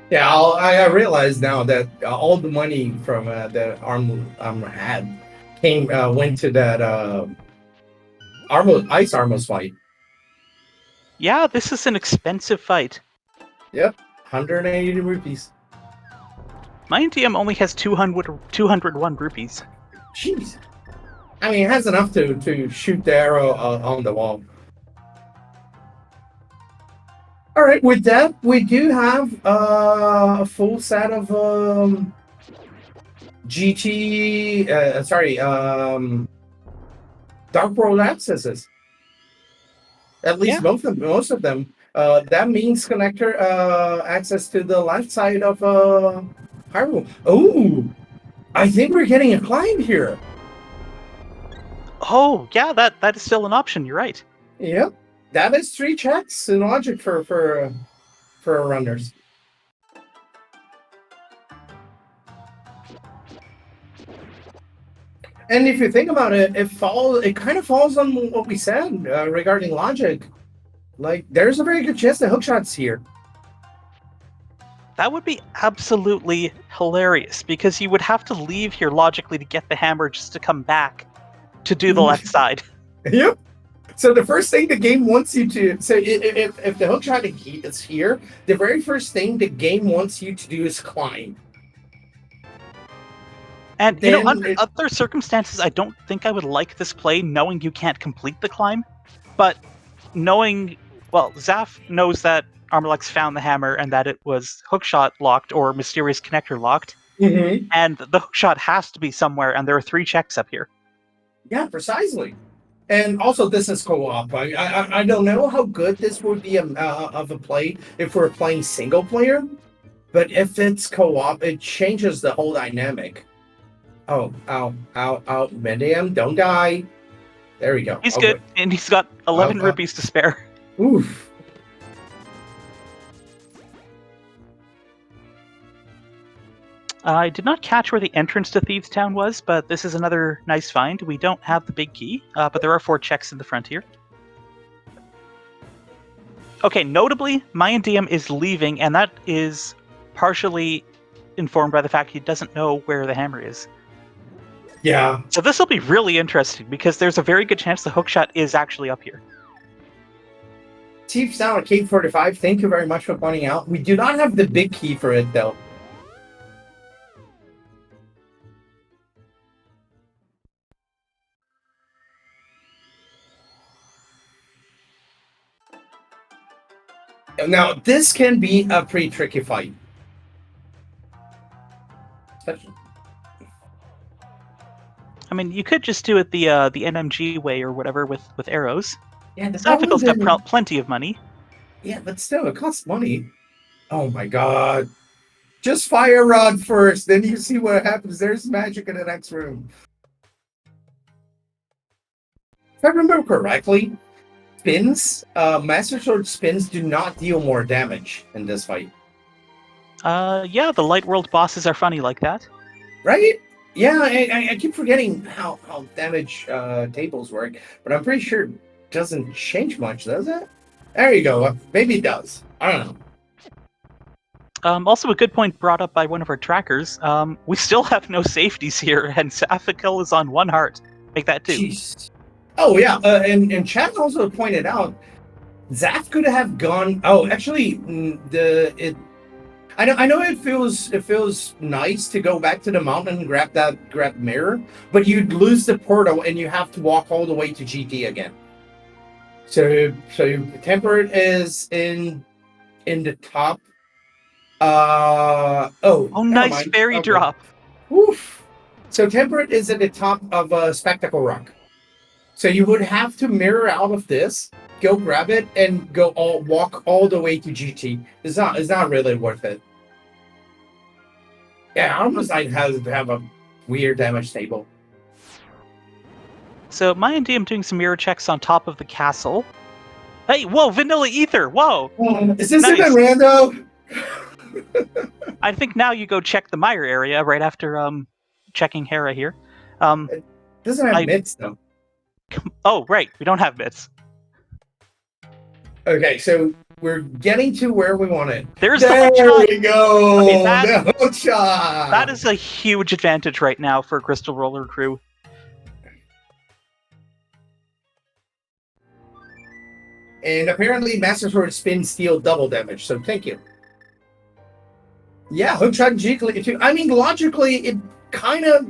Yeah, I realize now that all the money from that armor had went to that ice armors fight. Yeah, this is an expensive fight. Yep, 180 rupees. My DM only has 201 rupees. Jeez. I mean, it has enough to shoot the arrow on the wall. All right, with that, we do have a full set of GT. Dark World accesses. At least most of them. That means connector access to the left side of Hyrule. Oh, I think we're getting a climb here. Oh, yeah, that is still an option. You're right. Yep, that is 3 checks in logic for runners. And if you think about it, it kind of falls on what we said regarding logic. Like, there's a very good chance the hookshot's here. That would be absolutely hilarious, because you would have to leave here logically to get the hammer just to come back to do the left side. Yep. So the first thing the game wants you to... So if the hookshot is here, the very first thing the game wants you to do is climb. And, you know, under other circumstances, I don't think I would like this play knowing you can't complete the climb. But knowing... Well, Zaf knows that Armalex found the hammer and that it was hookshot locked or mysterious connector locked. Mm-hmm. And the hookshot has to be somewhere, and there are 3 checks up here. Yeah, precisely. And also, this is co-op. I don't know how good this would be of a play if we're playing single player, but if it's co-op, it changes the whole dynamic. Oh, ow, Medium, don't die. There we go. He's good, and he's got 11 rupees to spare. Oof. I did not catch where the entrance to Thieves Town was, but this is another nice find. We don't have the big key, but there are 4 checks in the front here. Okay, notably, Mayan DM is leaving, and that is partially informed by the fact he doesn't know where the hammer is. Yeah. So this will be really interesting, because there's a very good chance the hookshot is actually up here. Thieves Town at Cave 45, thank you very much for pointing out. We do not have the big key for it, though. Now, this can be a pretty tricky fight. I mean, you could just do it the NMG way or whatever with arrows. Yeah, Saffical's got plenty of money. Yeah, but still, it costs money. Oh my god. Just fire rod first, then you see what happens. There's magic in the next room. If I remember correctly, Master Sword spins do not deal more damage in this fight. Yeah, the Light World bosses are funny like that. Right? Yeah, I keep forgetting how damage tables work, but I'm pretty sure it doesn't change much, does it? There you go. Maybe it does. I don't know. Also, a good point brought up by one of our trackers. We still have no safeties here, and Saffical is on 1 heart. Make that 2. Jeez. Oh yeah, and Chad also pointed out Zaf could have gone. Oh, actually, I know it feels nice to go back to the mountain and grab mirror, but you'd lose the portal and you have to walk all the way to GT again. So Temperate is in the top. Nice fairy drop. Oof. So Temperate is at the top of Spectacle Rock. So you would have to mirror out of this, go grab it, and walk all the way to GT. It's not really worth it. Yeah, Armor Knight has to have a weird damage table. So Mayan DM doing some mirror checks on top of the castle. Hey, whoa, Vanilla Ether, whoa! Is this nice. In a rando? I think now you go check the mire area right after checking Hera here. It doesn't have bits though. Oh, right. We don't have bits. Okay, so we're getting to where we want it. There's there the hook shot. we go. Okay, the hook shot. That is a huge advantage right now for Crystal Roller Crew. And apparently Master Sword spin steel double damage, so thank you. Yeah, hookshot G too. I mean, logically, it kind of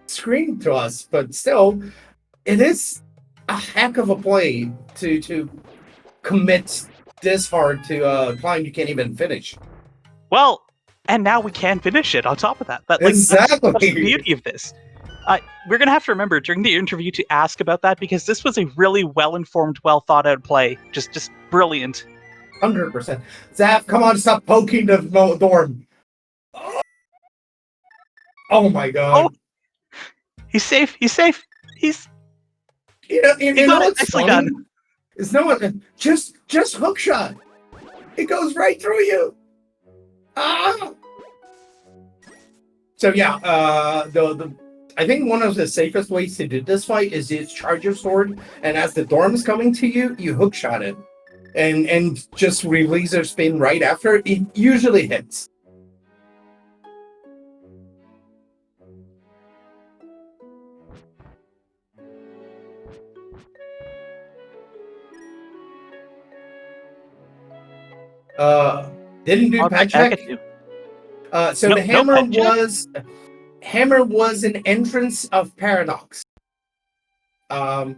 screamed to us, but still, it is a heck of a play to commit this hard to a climb you can't even finish. Well, and now we can finish it on top of that. Exactly. That's the beauty of this. We're going to have to remember during the interview to ask about that because this was a really well-informed, well-thought-out play. Just brilliant. 100%. Zap, come on, stop poking the dorm. Oh my god. Oh, he's safe. He's safe. He's nicely done. It's no one just hook shot. It goes right through you. Ah. So yeah, I think one of the safest ways to do this fight is to charge your sword, and as the dorm is coming to you, you hook shot it, and just release your spin right after. It usually hits. Didn't do pet check. So the hammer was an entrance of Paradox. On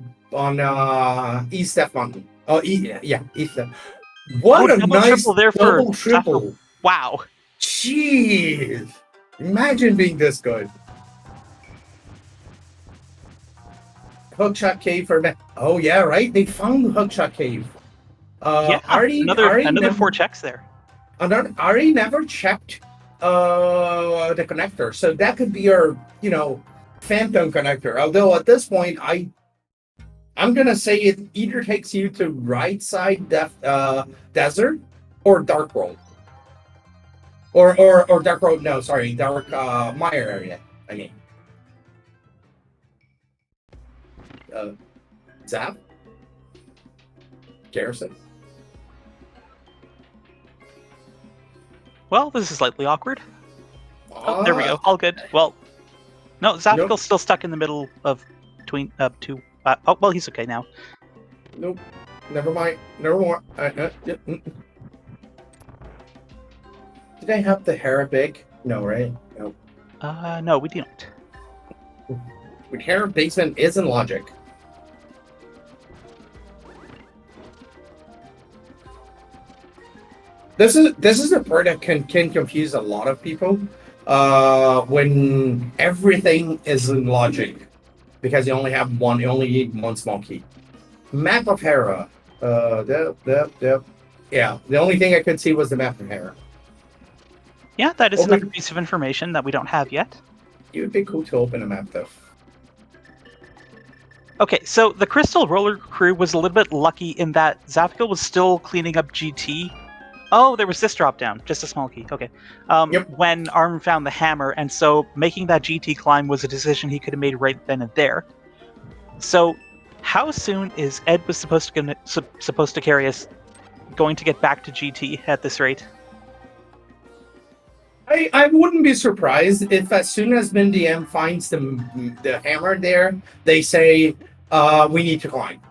East Step Mountain. Oh, East Step. What a nice double triple! Wow. Jeez, imagine being this good. Hookshot Cave for that. Oh yeah, right. They found the Hookshot Cave. Another 4 checks there. Ari never checked the connector, so that could be our phantom connector. Although at this point, I'm gonna say it either takes you to right side desert or dark world, or dark road. No, sorry, dark Mire area. I mean, Zap, Garrison. Well, this is slightly awkward. Oh, there we go. All good. Well, no, Zapical's still stuck in the middle of between two. Oh, well, he's okay now. Nope. Never mind. Never more. Did I have the Hera big? No, right? No. No, we don't. But Hera basement isn't logic. This is the part that can confuse a lot of people when everything is in logic, because you only need one small key. Map of Hera. Yeah, the only thing I could see was the map of Hera. Yeah, that is another piece of information that we don't have yet. It would be cool to open a map though. Okay, so the Crystal Roller Crew was a little bit lucky in that Zapical was still cleaning up GT. Oh, there was this drop down, just a small key. Okay. When Arm found the hammer, and so making that GT climb was a decision he could have made right then and there. So, how soon is Ed was supposed to carry us going to get back to GT at this rate? I wouldn't be surprised if as soon as MinDM finds the hammer there, they say we need to climb.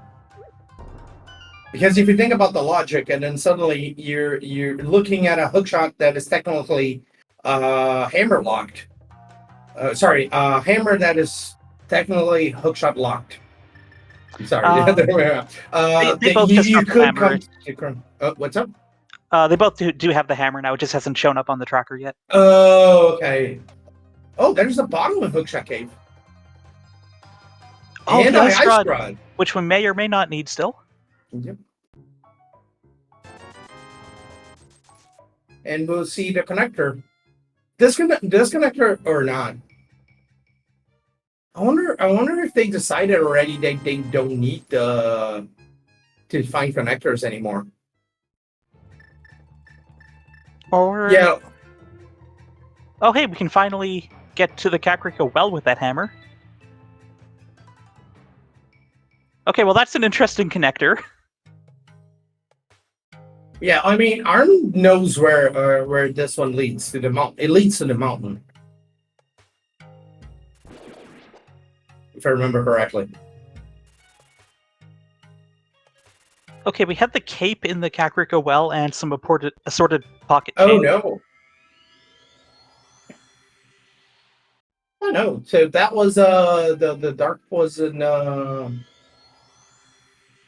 Because if you think about the logic, and then suddenly you're looking at a hookshot that is technically hammer locked. Hammer that is technically hookshot locked. I'm sorry, the other way around. They both just you could come to what's up? They both do have the hammer now. It just hasn't shown up on the tracker yet. Oh, okay. Oh, there's a bottom of Hookshot Cave. Oh, and the ice rod, rod, which we may or may not need still. Yep. And we'll see the connector. Disconnector or not. I wonder if they decided already that they don't need to find connectors anymore. Or yeah. Oh, hey, we can finally get to the Kakariko well with that hammer. Okay, well that's an interesting connector. Yeah, I mean, Arn knows where this one leads to the mountain. It leads to the mountain, if I remember correctly. Okay, we have the cape in the Kakariko well and some assorted pocket Oh chain. no! Oh no! So that was the dark poison.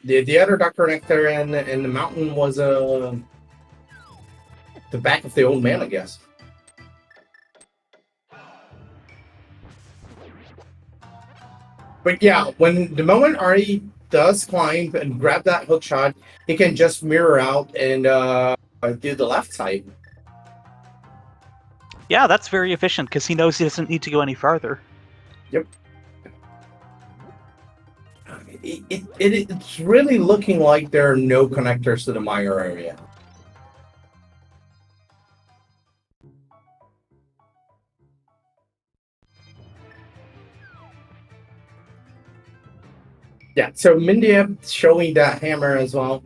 The other dark connector in the mountain was the back of the old man, I guess. But yeah, when the moment Ari does climb and grab that hook shot, he can just mirror out and do the left side. Yeah, that's very efficient because he knows he doesn't need to go any farther. Yep. It's really looking like there are no connectors to the Meyer area. Yeah, so Mindy showing that hammer as well.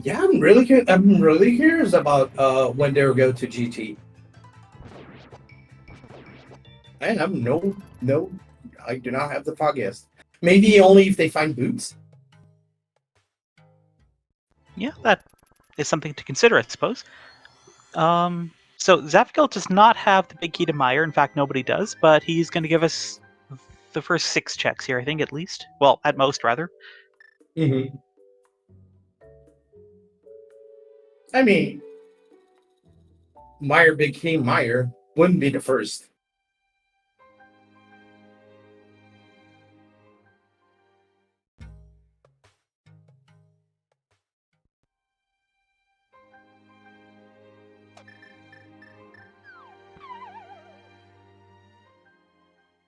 Yeah, I'm really curious about when they'll go to GT. I have no, I do not have the foggiest. Maybe only if they find boots. Yeah, that is something to consider, I suppose. So Zafkel does not have the big key to Meyer. In fact, nobody does, but he's going to give us the first 6 checks here, I think, at least. Well, at most, rather. Mm-hmm. I mean, Meyer, Big King Meyer wouldn't be the first.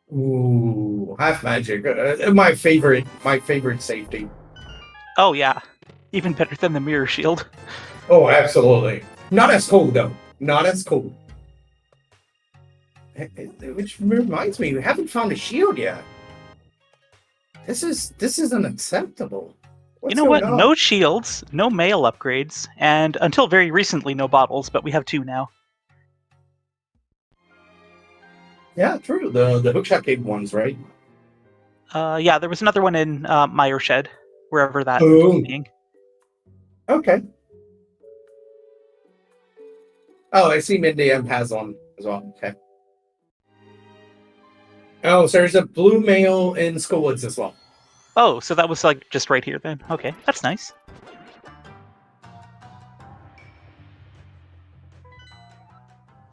Ooh, half magic. My favorite safety. Oh, yeah. Even better than the mirror shield. Oh, absolutely. Not as cool though. Not as cool. Which reminds me, we haven't found a shield yet. This is unacceptable. What's You know what? going on? No shields, no mail upgrades, and until very recently, no bottles, but we have 2 now. Yeah, true. The hookshot cave ones, right? Yeah, there was another one in Meyer Shed, wherever that Boom. being. Okay. Oh, I see Mindy M has one as well. Okay. Oh, so there's a blue mail in Skullwoods as well. Oh, so that was like just right here then. Okay, that's nice.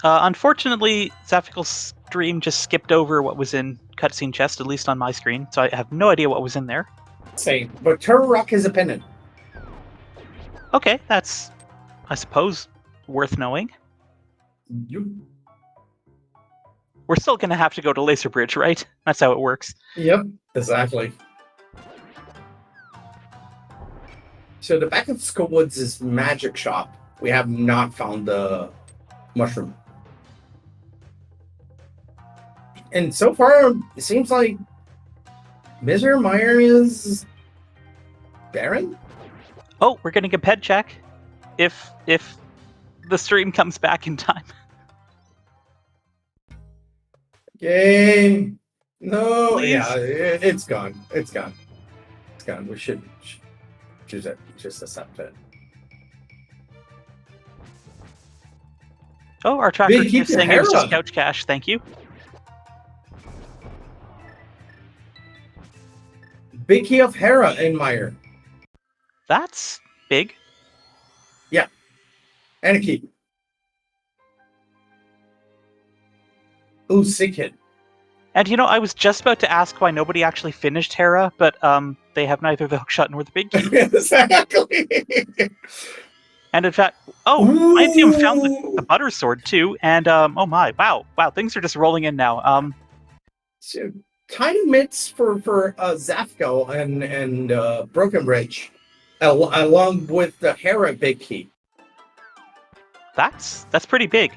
Unfortunately, Zaphical's stream just skipped over what was in cutscene chest, at least on my screen, so I have no idea what was in there. Same. But Turtle Rock is a pendant. Okay, that's, I suppose, worth knowing. We're still going to have to go to Laser Bridge, right? That's how it works. Yep, exactly. So the back of Skullwoods is magic shop. We have not found the mushroom. And so far, it seems like Mr. Meyer is barren. Oh, we're getting a pet check. If the stream comes back in time. Game. No, Please? yeah, it's gone. It's gone. It's gone. We should just accept it. Oh, our tracker Big, keep is your saying it was hair just on. couch cash. Thank you. Big key of Hera in Meyer. That's big. Yeah. And a key. Ooh, sick hit. And you know, I was just about to ask why nobody actually finished Hera, but they have neither the hookshot nor the big key. Exactly. And in fact, Idiom found the butter sword too, and oh my, wow, things are just rolling in now. So, tiny mitts for Zafko and Broken Bridge, along with the Hera big key. That's pretty big.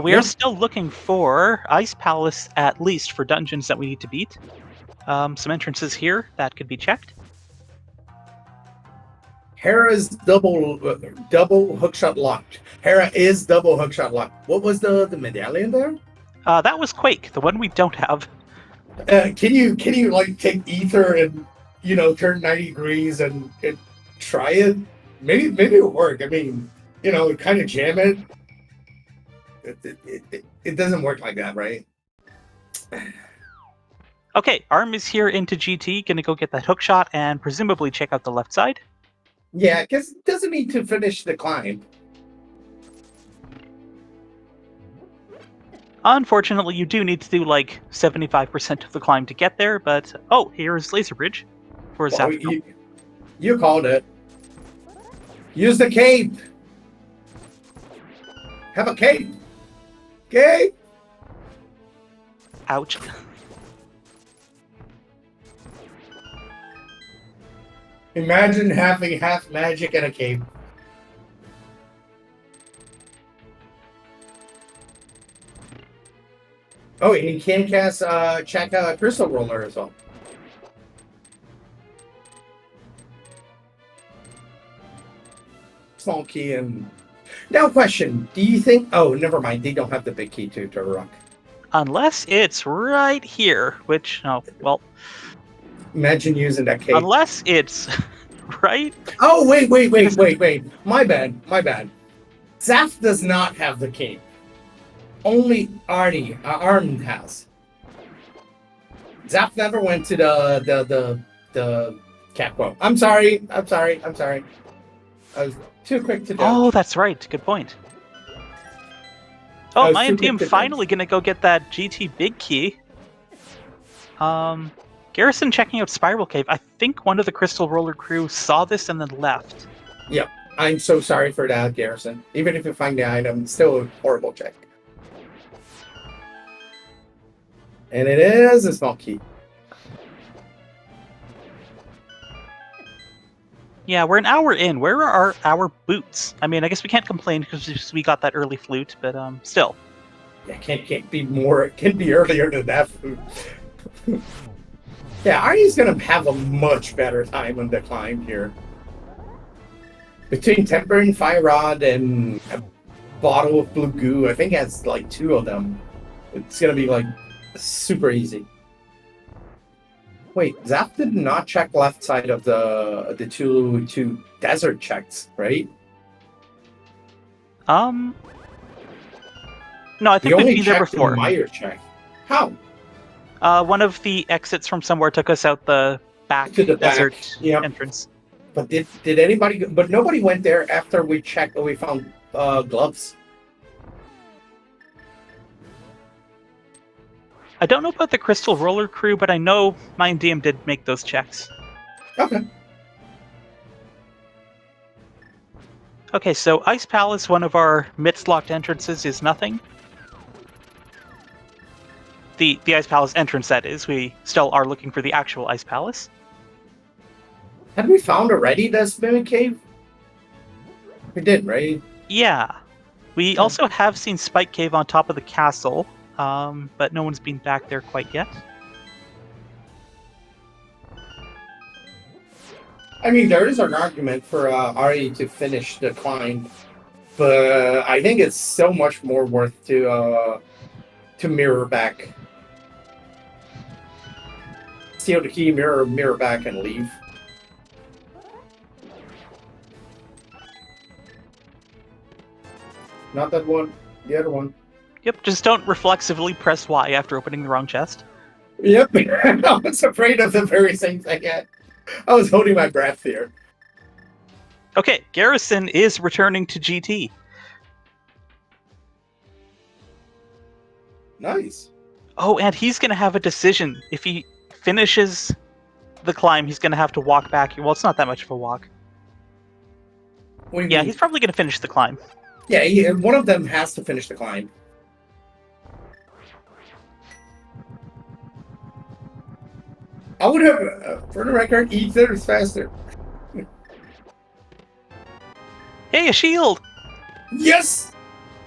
We are still looking for Ice Palace, at least, for dungeons that we need to beat. Some entrances here that could be checked. Hera's double hookshot locked. Hera is double hookshot locked. What was the medallion there? That was Quake, the one we don't have. Can you like take ether and turn 90 degrees and try it? Maybe it'll work. I mean, kind of jam it. It doesn't work like that, right? Okay, Arm is here into GT, gonna go get that hook shot and presumably check out the left side. Yeah, because it doesn't need to finish the climb. Unfortunately, you do need to do like 75% of the climb to get there, but oh, here's Laser Bridge for Well, Zap. you called it. Use the cape. Have a cape. Cape. Ouch. Imagine having half magic and a cape. Oh, and you can cast check Crystal Roller as well. Small key and now question, do you think never mind, they don't have the big key to rock. Unless it's right here, which well, imagine using that cape. Unless it's right. Oh wait. My bad. Zaf does not have the cape. Only Arm has. Zap never went to the Capco. I'm sorry. I was too quick to judge. Oh, that's right. Good point. Oh, my team finally gonna go get that GT big key. Garrison checking out Spiral Cave. I think one of the Crystal Roller crew saw this and then left. Yep. I'm so sorry for that, Garrison. Even if you find the item, it's still a horrible check. And it is a small key. Yeah, we're an hour in. Where are our boots? I mean, I guess we can't complain because we got that early flute, but still. Yeah, can't be more. It can be earlier than that food. Yeah, Arnie's gonna have a much better time on the climb here. Between Temper and Fire Rod and a bottle of blue goo, I think it has like 2 of them. It's gonna be like super easy. Wait, Zap did not check left side of the two desert checks, right? No, I think we've been there before. The Meyer check. How? One of the exits from somewhere took us out the back to the desert Yep. entrance. But did anybody? But nobody went there after we checked. We found gloves. I don't know about the Crystal Roller crew, but I know my and DM did make those checks. Okay. Okay, so Ice Palace, one of our midst-locked entrances, is nothing. The Ice Palace entrance, that is. We still are looking for the actual Ice Palace. Have we found already the Spirit Cave? We did, right? Yeah. We also have seen Spike Cave on top of the castle, but no one's been back there quite yet. I mean, there is an argument for Ari to finish the climb, but I think it's so much more worth to mirror back. Steal the key, mirror back, and leave. Not that one, the other one. Yep, just don't reflexively press Y after opening the wrong chest. Yep, I was afraid of the very same thing. I was holding my breath here. Okay, Garrison is returning to GT. Nice. Oh, and he's going to have a decision. If he finishes the climb, he's going to have to walk back. Well, it's not that much of a walk. Yeah, he's probably going to finish the climb. Yeah, one of them has to finish the climb. I would have, for the record, ether is faster. Hey, a shield! Yes!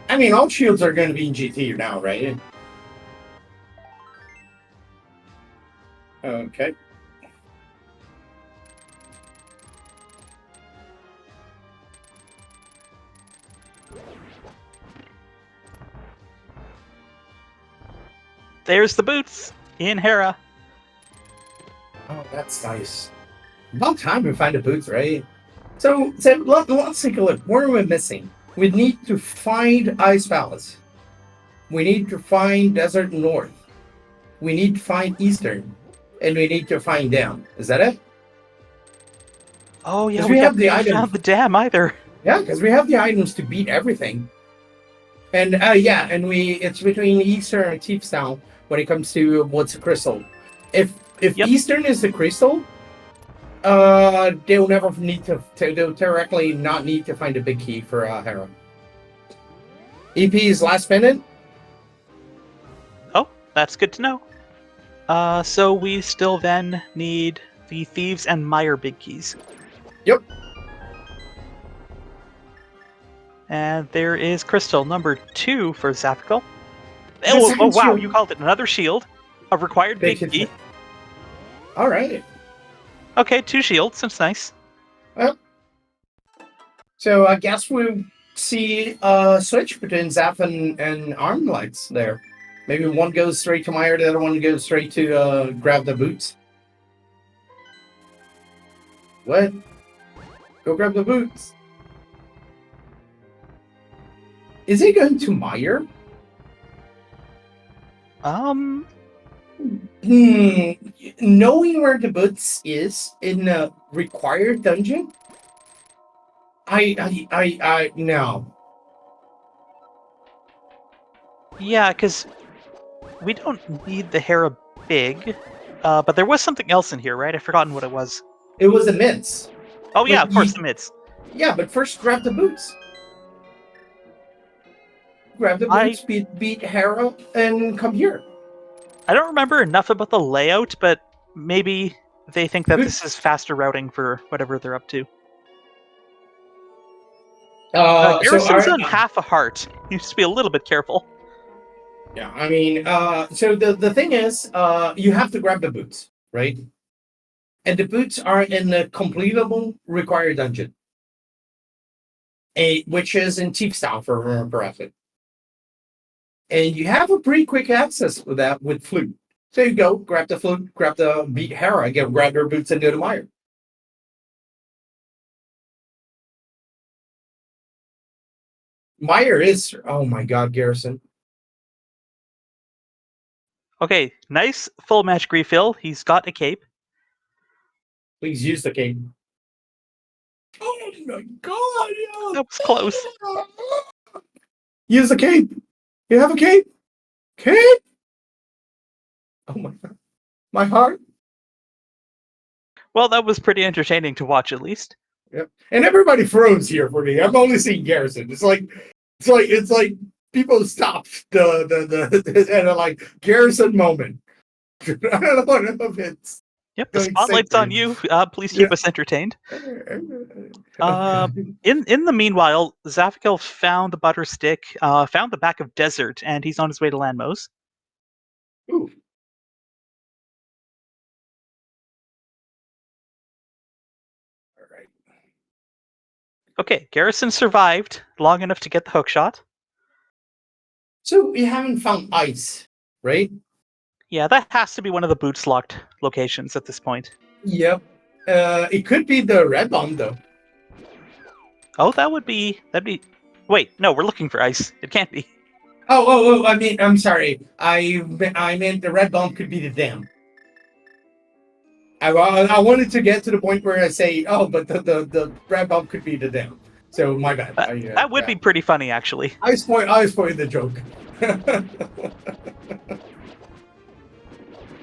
I mean, all shields are going to be in GT now, right? Okay. There's the boots in Hera. Oh, that's nice. About time we find the boots, right? So let's take a look. What are we missing? We need to find Ice Palace. We need to find Desert North. We need to find Eastern. And we need to find Dam. Is that it? Oh yeah, 'Cause we we have haven't the even items. found the dam either. Yeah, because we have the items to beat everything. And yeah, and it's between Eastern and Chiefstown when it comes to what's a crystal. If Yep. Eastern is the crystal, they'll never need they'll directly not need to find a big key for Hera. EP's last minute. Oh, that's good to know. So we still then need the Thieves and Meyer big keys. Yep. And there is crystal number 2 for Zaphical. The Oh second wow, shield. you called it another shield. A required big Big key. All right. Okay, 2 shields, that's nice. So I guess we'll see a switch between Zap and Arm Legs there. Maybe one goes straight to Meyer, the other one goes straight to grab the boots. What? Go grab the boots. Is he going to Meyer? Knowing where the boots is in a required dungeon, I no. Yeah, because we don't need the Hera big, but there was something else in here, right? I've forgotten what it was. It was a mince. Oh yeah, But of course, the mids. Yeah, but first grab the boots. Grab the boots, beat Hera, and come here. I don't remember enough about the layout, but maybe they think that Good. this is faster routing for whatever they're up to. So Garrison's on half a heart. You have to be a little bit careful. yeah, I mean, so the thing is, you have to grab the boots, right? And the boots are in the completable required dungeon, which is in Chiefstown for correctly. And you have a pretty quick access with that with flute. So you go, grab the flute, grab the beat Hera, again, grab their boots and do the Meyer. Meyer is, oh my god, Garrison. Okay, nice full match refill. He's got a cape. Please use the cape. Oh my god, yeah. That was close. Use the cape. You have a cape? Cape? Oh my god. My heart. Well, that was pretty entertaining to watch, at least. Yep. And everybody froze here for me. I'm only seeing Garrison. It's like people stopped the and are like Garrison moment. I don't know if it's Yep, the spotlight's on you. Please keep us entertained. In the meanwhile, Zaphical found the butter stick, found the back of Desert, and he's on his way to Landmos. Ooh. All right. Okay, Garrison survived long enough to get the hook shot. So we haven't found ice, right? Yeah, that has to be one of the boots locked locations at this point. Yep. It could be the red bomb though. Oh, that'd be. Wait, no, we're looking for ice. It can't be. Oh! I mean, I'm sorry. I meant the red bomb could be the dam. I wanted to get to the point where I say, oh, but the red bomb could be the dam. So my bad. That would be pretty funny, actually. I spoiled the joke.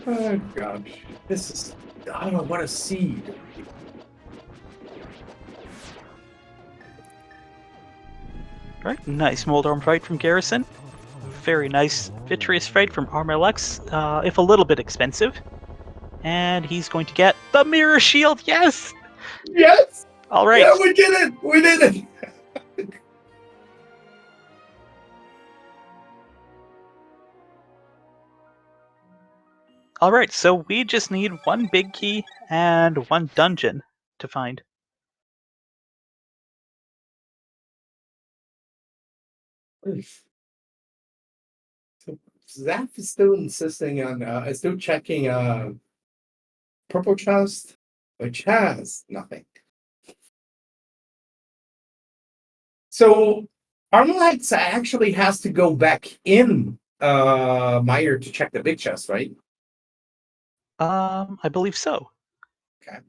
Oh gosh, this is. I don't know what a seed. Right, nice Moldorm fight from Garrison. Very nice Vitreous fight from Armorlex, if a little bit expensive. And he's going to get the Mirror Shield, yes! Yes! All right. Yeah, we did it! We did it! All right, so we just need one big key and one dungeon to find. So Zap is still insisting on, still checking purple chest, which has nothing. So Armalex actually has to go back in Meyer to check the big chest, right? I believe so. Okay.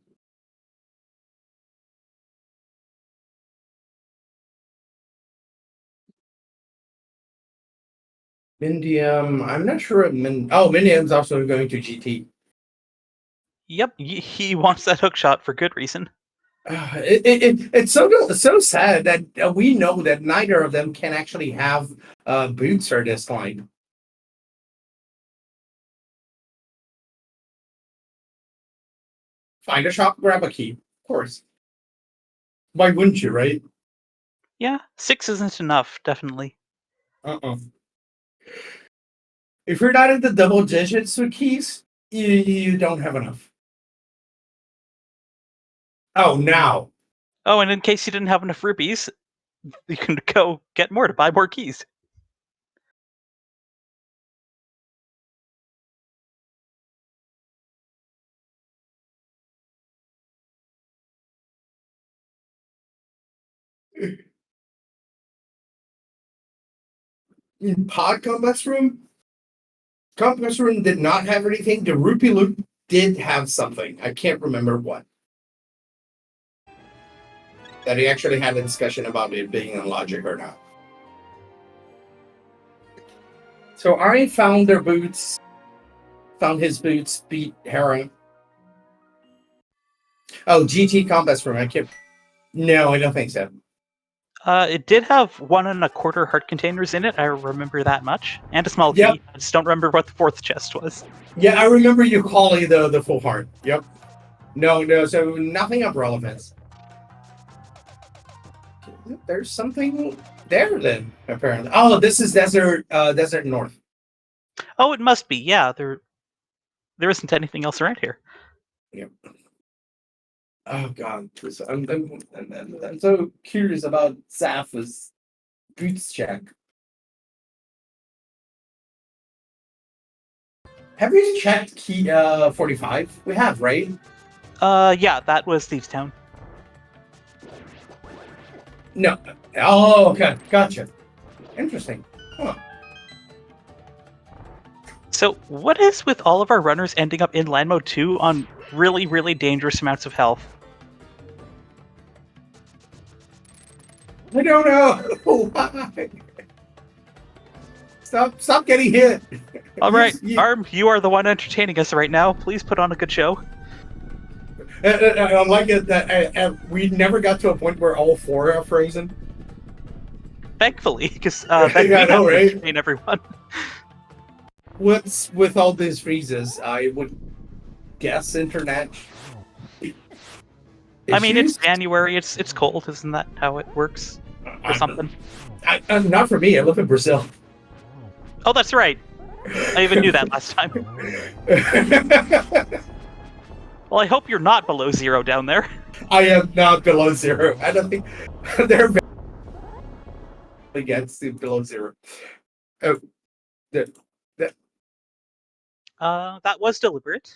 Mindium, I'm not sure. Mindium's also going to GT. Yep, he wants that hook shot for good reason. It's so sad that we know that neither of them can actually have boots or this line. Find a shop, grab a key. Of course. Why wouldn't you, right? Yeah, 6 isn't enough, definitely. If you're not in the double digits with keys, you don't have enough. Oh, now. Oh, and in case you didn't have enough rupees, you can go get more to buy more keys. In Pod Compass Room did not have anything. The Rupee Loop did have something. I can't remember what. That he actually had a discussion about it being in logic or not. So Ari found their boots, found his boots, beat Hera. Oh, GT Compass Room. I can't. No, I don't think so. It did have 1.25 heart containers in it, I remember that much. And a small Yep. key. I just don't remember what the 4th chest was. Yeah, I remember you calling the full heart. Yep. No, so nothing of relevance. There's something there then, apparently. Oh, this is Desert North. Oh, it must be. Yeah, there isn't anything else around here. Yep. Oh god, I'm so curious about Zapha's boots check. Have you checked key 45? We have, right? Yeah, that was Thieves Town. No. Oh, okay, gotcha. Interesting. Huh. So, what is with all of our runners ending up in land mode 2 on really, really dangerous amounts of health? I don't know. Why? Stop getting hit. All right, Arm, you are the one entertaining us right now. Please put on a good show. I like it that we never got to a point where all four are frozen. Thankfully, because Yeah, then we I have know, to right? entertain everyone. What's with all these freezes? I would guess internet. I mean, it's issues? January. It's cold. Isn't that how it works? Or something? Not for me. I live in Brazil. Oh, that's right. I even knew that last time. Well, I hope you're not below 0 down there. I am not below 0. I don't think they're very against below 0. Oh, That was deliberate.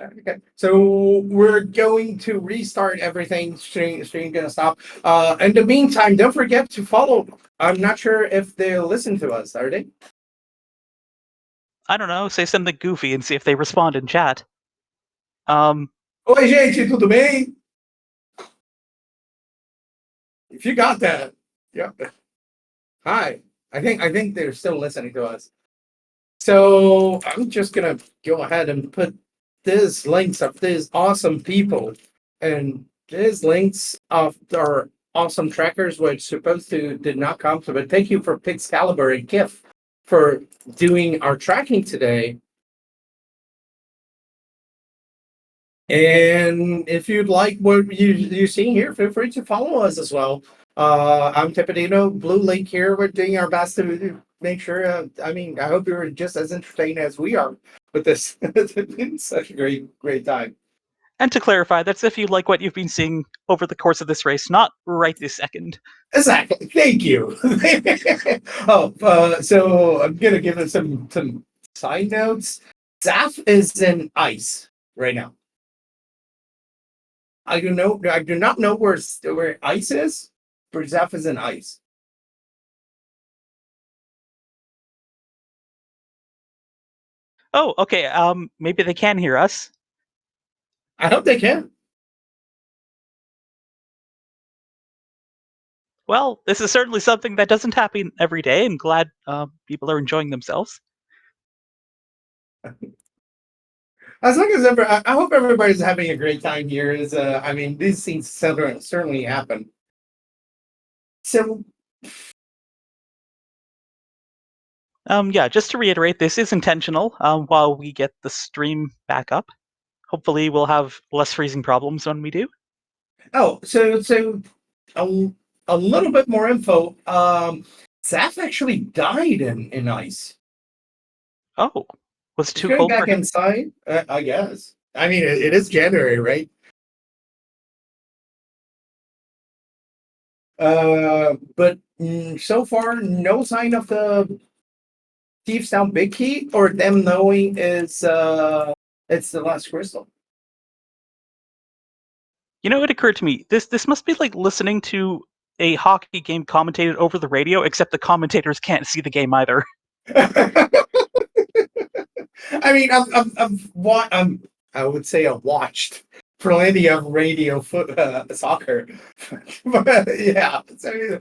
okay. So we're going to restart everything. Stream gonna stop. In the meantime, don't forget to follow. I'm not sure if they'll listen to us. Are they? I don't know. Say something goofy and see if they respond in chat. Um, Oi, gente, tudo bem? If you got that, yeah. Hi. I think they're still listening to us. So I'm just gonna go ahead and put these links of these awesome people and these links of our awesome trackers, which supposed to did not come to. But thank you for Pixcalibur and Kif for doing our tracking today. And if you'd like what you see here, feel free to follow us as well. I'm Tipitino, Blue Lake here. We're doing our best to make sure. I mean, I hope you're just as entertained as we are with this. It's been such a great time. And to clarify, that's if you like what you've been seeing over the course of this race, not right this second. Exactly. Thank you. So I'm gonna give it some side notes. Zaf is in ice right now. I do not know where ice is, but Zaf is in ice. Oh, okay. Maybe they can hear us. I hope they can. Well, this is certainly something that doesn't happen every day. I'm glad people are enjoying themselves. As long as I hope everybody's having a great time here. Is I mean, these things certainly happen. So Yeah, just to reiterate, this is intentional. While we get the stream back up, hopefully we'll have less freezing problems when we do. so a, a little bit more info. Zaf actually died in ice. Oh, was it He's too going cold for back him? inside. I guess. I mean, it is January, right? But so far, no sign of the Thieves Down Big Key or them knowing it's the last crystal. You know, it occurred to me this must be like listening to a hockey game commentated over the radio, except the commentators can't see the game either. I mean, I would say I've watched plenty of soccer, but yeah, so,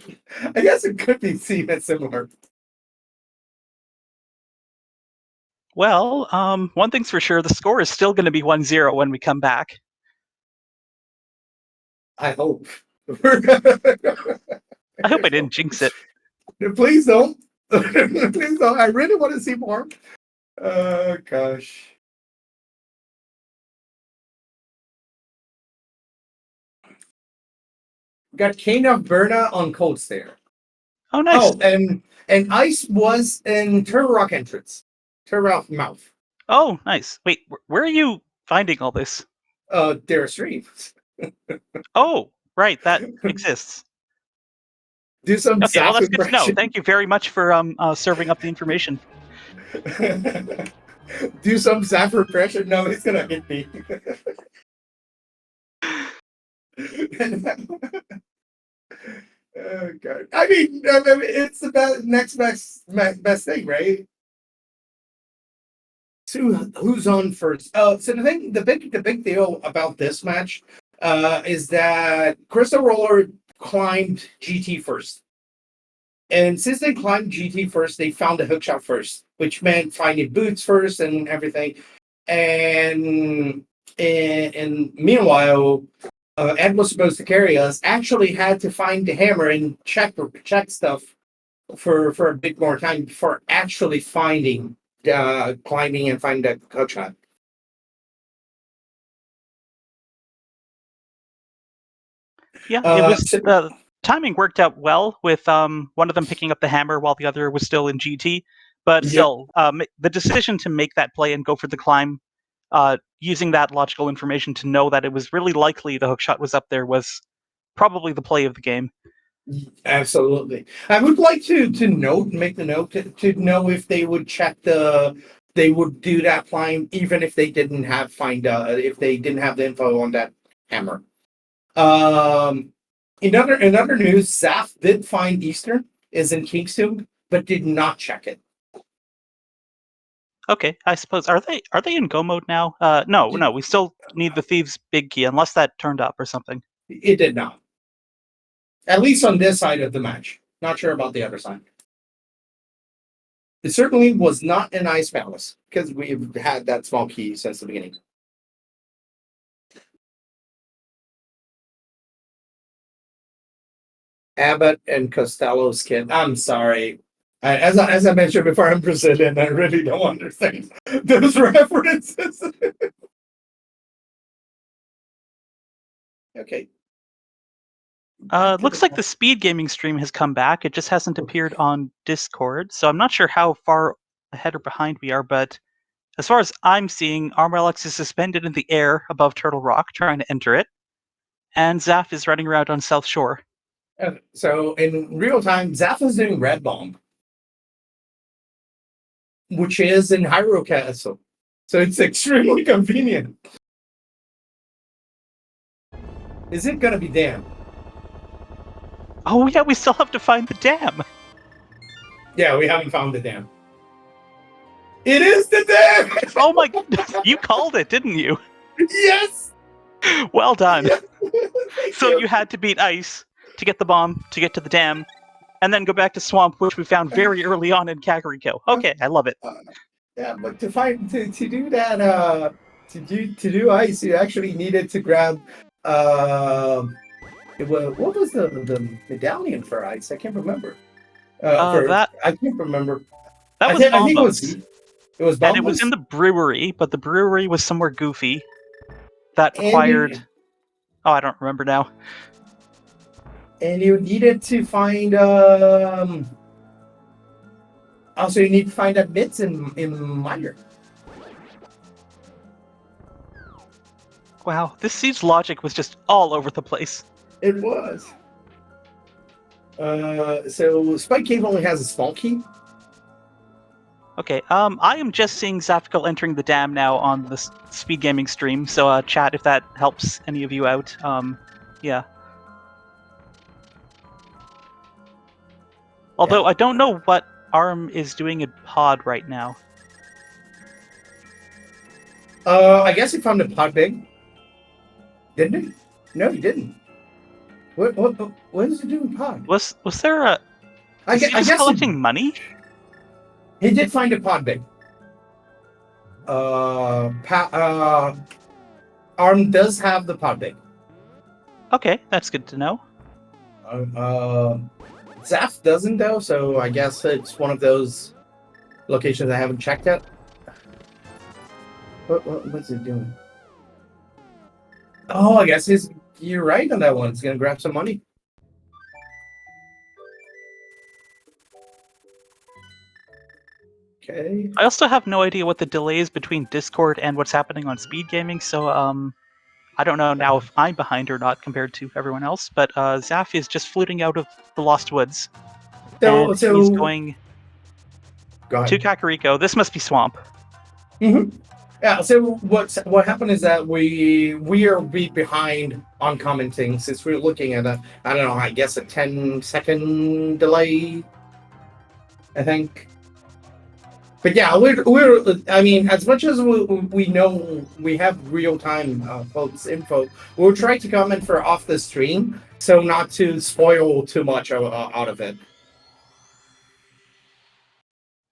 I guess it could be seen as similar. Well, one thing's for sure, the score is still going to be 1-0 when we come back. I hope. I hope I didn't jinx it. Please don't. Please don't. I really want to see more. Gosh. Got King of Berna on Cold Stare. Oh, nice. Oh, and Ice was in Turtle Rock entrance. Turtle Rock mouth. Oh, nice. Wait, where are you finding all this? Their streams. Oh, right, that exists. Do some Okay, well, Zaf that's good to know. impression. Thank you very much for serving up the information. Do some Zaf impression. No, he's gonna hit me. Oh god! I mean, it's the best thing, right? So who's on first? So the big deal about this match, is that Crystal Roller climbed GT first, and since they climbed GT first, they found the hookshot first, which meant finding boots first and everything. And meanwhile, Ed was supposed to carry us. Actually, had to find the hammer and check stuff for a bit more time before actually finding climbing and finding the hookshot. Yeah, it was So, timing worked out well with one of them picking up the hammer while the other was still in GT. But yep, still, the decision to make that play and go for the climb, using that logical information to know that it was really likely the hookshot was up there was probably the play of the game. absolutely. I would like to make the note to know if they would they would do that climb even if they didn't have if they didn't have the info on that hammer. Um, in other news, Zaf did find Eastern is in Kingston, but did not check it. Okay, I suppose are they in go mode now? No, we still need the thieves' big key unless that turned up or something. It did not. At least on this side of the match. Not sure about the other side. It certainly was not an Ice Palace because we've had that small key since the beginning. Abbott and Costello's kid. I'm sorry. As I mentioned before, I'm Brazilian. I really don't understand those references. Okay. Looks like the SpeedGaming stream has come back. It just hasn't appeared on Discord, so I'm not sure how far ahead or behind we are, but as far as I'm seeing, Armorlex is suspended in the air above Turtle Rock, trying to enter it, and Zaf is running around on South Shore. So in real time, Zaf is doing Red Bomb, which is in Hyrule Castle. So it's extremely convenient. Is it gonna be dam? Oh yeah, we still have to find the dam. Yeah, we haven't found the dam. It is the dam! Oh my goodness, you called it, didn't you? Yes! Well done. Yes. So you had to beat ice to get the bomb, to get to the dam, and then go back to swamp, which we found very early on in Kakariko. Okay, I love it. Yeah, but to do that to do ice, you actually needed to grab what was the medallion for ice? I can't remember. I can't remember. That was I think it was Bombos. And it was in the brewery, but the brewery was somewhere goofy that required. Oh, I don't remember now. And you needed to find also you need to find that bits in Miner. Wow, this siege logic was just all over the place. It was. So Spike Cave only has a small key. Okay, I am just seeing Zaphical entering the dam now on the SpeedGaming stream, so chat if that helps any of you out. Yeah. Although I don't know what Arm is doing in Pod right now. I guess he found the pod big. Didn't he? No, he didn't. What is he doing pod? Was there a? I guess collecting money. He did find a pod big. Arm does have the pod big. Okay, that's good to know. Zaf doesn't though, so I guess it's one of those locations I haven't checked yet. What's it doing? Oh, I guess you're right on that one. It's gonna grab some money. Okay. I also have no idea what the delay is between Discord and what's happening on SpeedGaming, so I don't know now if I'm behind or not compared to everyone else, but Zaf is just fluting out of the Lost Woods. So he's going to Kakariko. This must be Swamp. Mm-hmm. Yeah, so what happened is that we are behind on commenting since we're looking at I don't know, I guess a 10-second delay, I think. But yeah, we're I mean, as much as we know we have real-time folks info, we'll try to comment for off the stream so not to spoil too much out of it.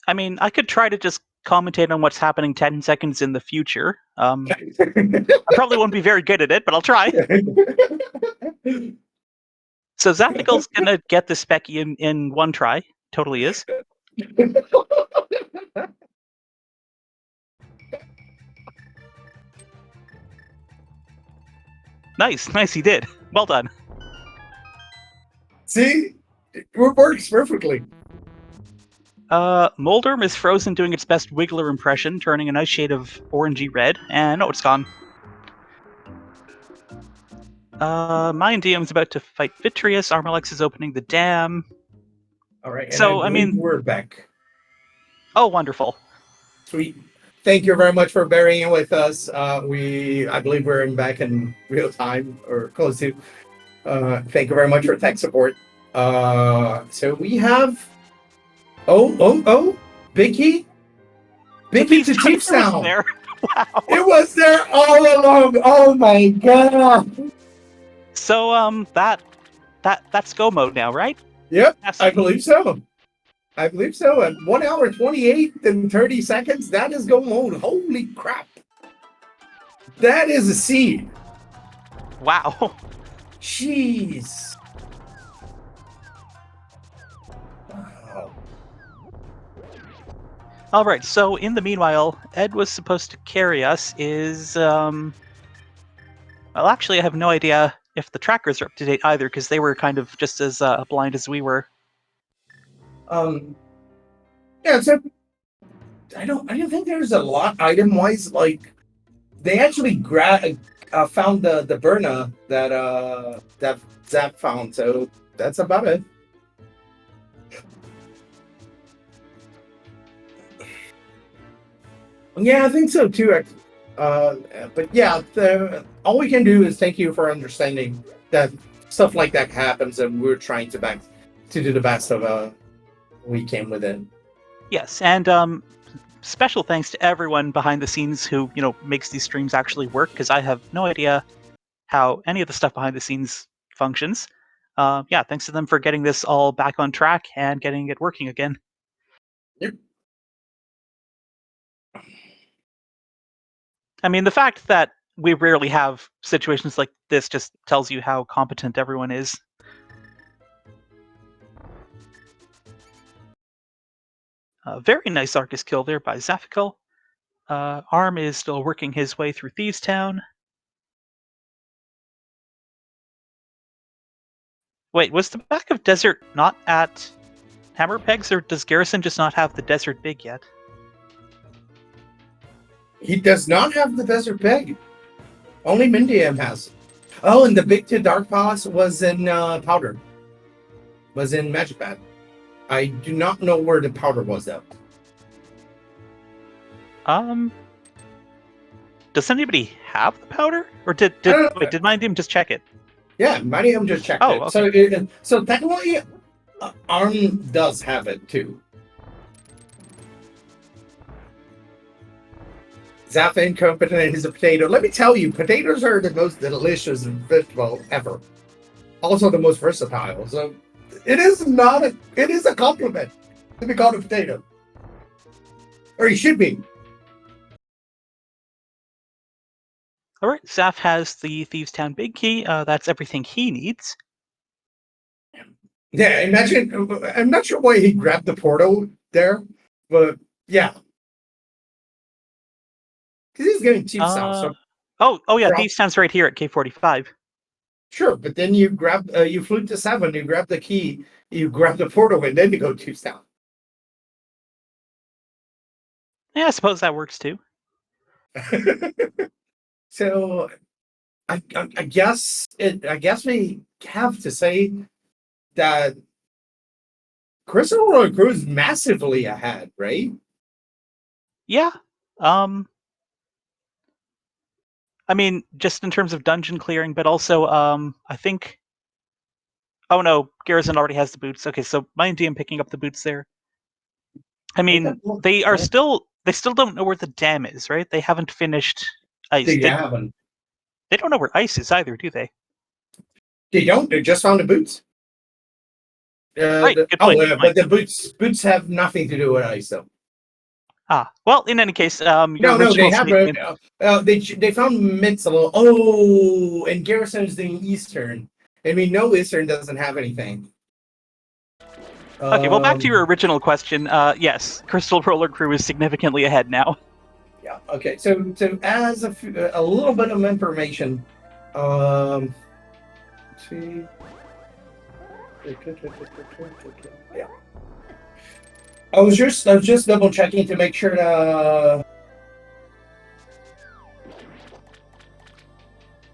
I mean, I could try to just commentate on what's happening 10 seconds in the future. I probably won't be very good at it, but I'll try. So Zaphical's gonna get the Specky in one try. Totally is. Nice, he did. Well done. See? It works perfectly. Moldorm is frozen doing its best Wiggler impression, turning a nice shade of orangey red, and oh, it's gone. Mayan Diem's about to fight Vitreous, Armorlex is opening the dam. Alright, so I mean we're back. Oh, wonderful. Sweet. Thank you very much for bearing with us. I believe we're back in real time or close to. Thank you very much for tech support. So we have Big Key to Chief Sound. There. Wow. It was there all along. Oh my god. So that's go mode now, right? Yep, I believe so. I believe so. At 1 hour 28 and 30 seconds, that is go mode. Holy crap. That is a seed. Wow. Jeez. Wow. All right, so in the meanwhile, Ed was supposed to carry us. Well, actually, I have no idea if the trackers are up to date either, because they were kind of just as blind as we were. Yeah, so I don't think there's a lot item wise. Like they actually found the burner that Zap found, so that's about it. Yeah, I think so too. But yeah, all we can do is thank you for understanding that stuff like that happens, and we're trying to do the best of we can with it. Yes, and special thanks to everyone behind the scenes who makes these streams actually work, because I have no idea how any of the stuff behind the scenes functions. Yeah, thanks to them for getting this all back on track and getting it working again. Yep. I mean, the fact that we rarely have situations like this just tells you how competent everyone is. Very nice Arcus kill there by Zaffical. Arm is still working his way through Thieves Town. Wait, was the back of Desert not at Hammerpegs, or does Garrison just not have the Desert Big yet? He does not have the Desert Pig. Only Mindiam has. Oh, and the Big to Dark Palace was in Powder. Was in Magic Bat. I do not know where the powder was though. Does anybody have the powder, or did Mindium just check it? Yeah, Mindium just checked it. Okay. So technically, Arm does have it too. Zap incompetent and is a potato. Let me tell you, potatoes are the most delicious vegetable ever. Also the most versatile. So it is a compliment to be called a potato. Or he should be. All right, Zaf has the Thieves Town Big Key. That's everything he needs. Yeah, imagine. I'm not sure why he grabbed the portal there, but yeah. Because he's getting cheap stuff. So oh yeah, Thieves Town's right here at K45. Sure, but then you grab, you flew to 7, you grab the key, you grab the portal, and then you go 2 down. Yeah, I suppose that works too. So, I guess we have to say that Crystal Royal Crew is massively ahead, right? Yeah. I mean, just in terms of dungeon clearing, but also, I think. Oh no, Garrison already has the boots. Okay, so Mindium picking up the boots there. I mean, they still don't know where the dam is, right? They haven't finished ice. They haven't. They don't know where ice is either, do they? They don't. They just found the boots. Right. Good point. But the boots have nothing to do with ice, though. Ah, well, in any case, no, they have. They found Mitzel. Oh, and Garrison is doing Eastern, and we know Eastern doesn't have anything. Okay, well, back to your original question. Yes, Crystal Roller Crew is significantly ahead now. Yeah. Okay. So as a little bit of information, let's see. Yeah. I was just double checking to make sure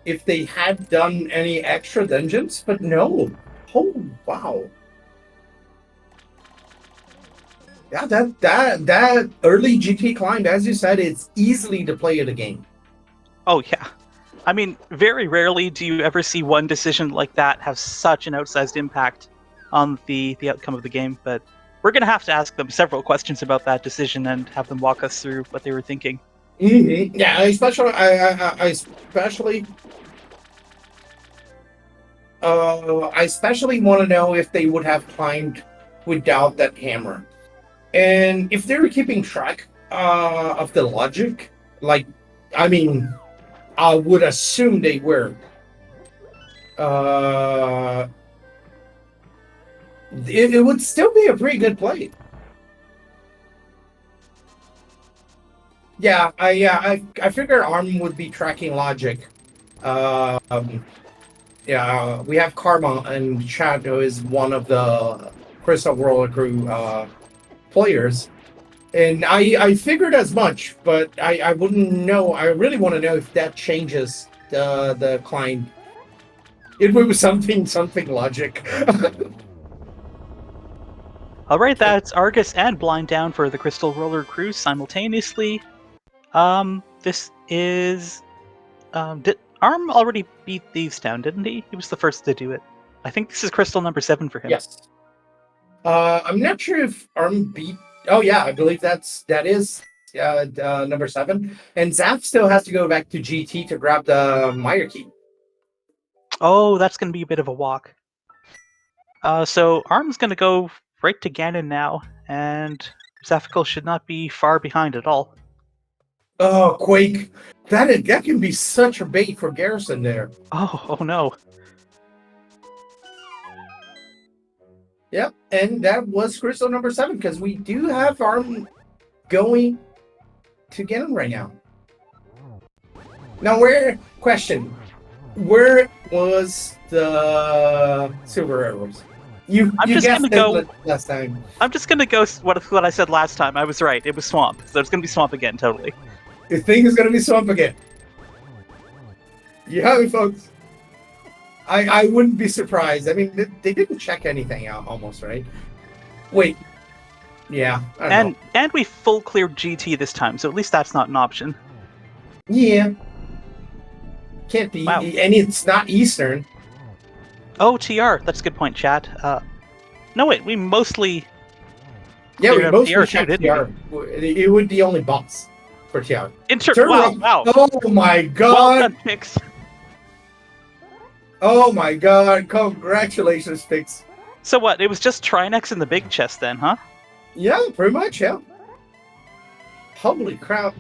if they had done any extra dungeons, but no. Oh wow. Yeah, that early GT climb, as you said, it's easily to play of the game. Oh yeah. I mean, very rarely do you ever see one decision like that have such an outsized impact on the outcome of the game, but we're going to have to ask them several questions about that decision and have them walk us through what they were thinking. Mm-hmm. Yeah, I especially want to know if they would have climbed without that hammer. And if they were keeping track of the logic, like, I mean, I would assume they were. It would still be a pretty good play. Yeah, I figure Arm would be tracking logic. Yeah, we have Karma and chat, who is one of the Crystal Roller Crew players. And I figured as much, but I wouldn't know. I really want to know if that changes the client. It was something logic. All right, that's Argus and Blind down for the Crystal Roller Cruise simultaneously. This is did Arm already beat Thieves Town, didn't he? He was the first to do it. I think this is Crystal number 7 for him. Yes. I'm not sure if Arm beat. Oh yeah, I believe that is number 7. And Zap still has to go back to GT to grab the Meyer key. Oh, that's going to be a bit of a walk. So Arm's going to go right to Ganon now, and Zafkal should not be far behind at all. Oh, Quake! That can be such a bait for Garrison there. Oh no. Yep, and that was Crystal number 7, because we do have Arm going to get him right now. Now, where was the silver arrows? You guessed it last time. I'm just gonna go what I said last time. I was right. It was swamp. So it's gonna be swamp again, totally. The thing is gonna be swamp again. You have it, folks. I wouldn't be surprised. I mean, they didn't check anything out almost, right? Wait. Yeah. And we full cleared GT this time, so at least that's not an option. Yeah. Can't be. Wow. And it's not Eastern. Oh, TR. That's a good point, chat. No, wait. We mostly. Yeah, we mostly checked TR. It would be only bots for TR. Wow. Oh my god. Well done, Pix. Oh my god. Congratulations, Pix. So what? It was just Trinex in the big chest then, huh? Yeah, pretty much, yeah. Holy crap.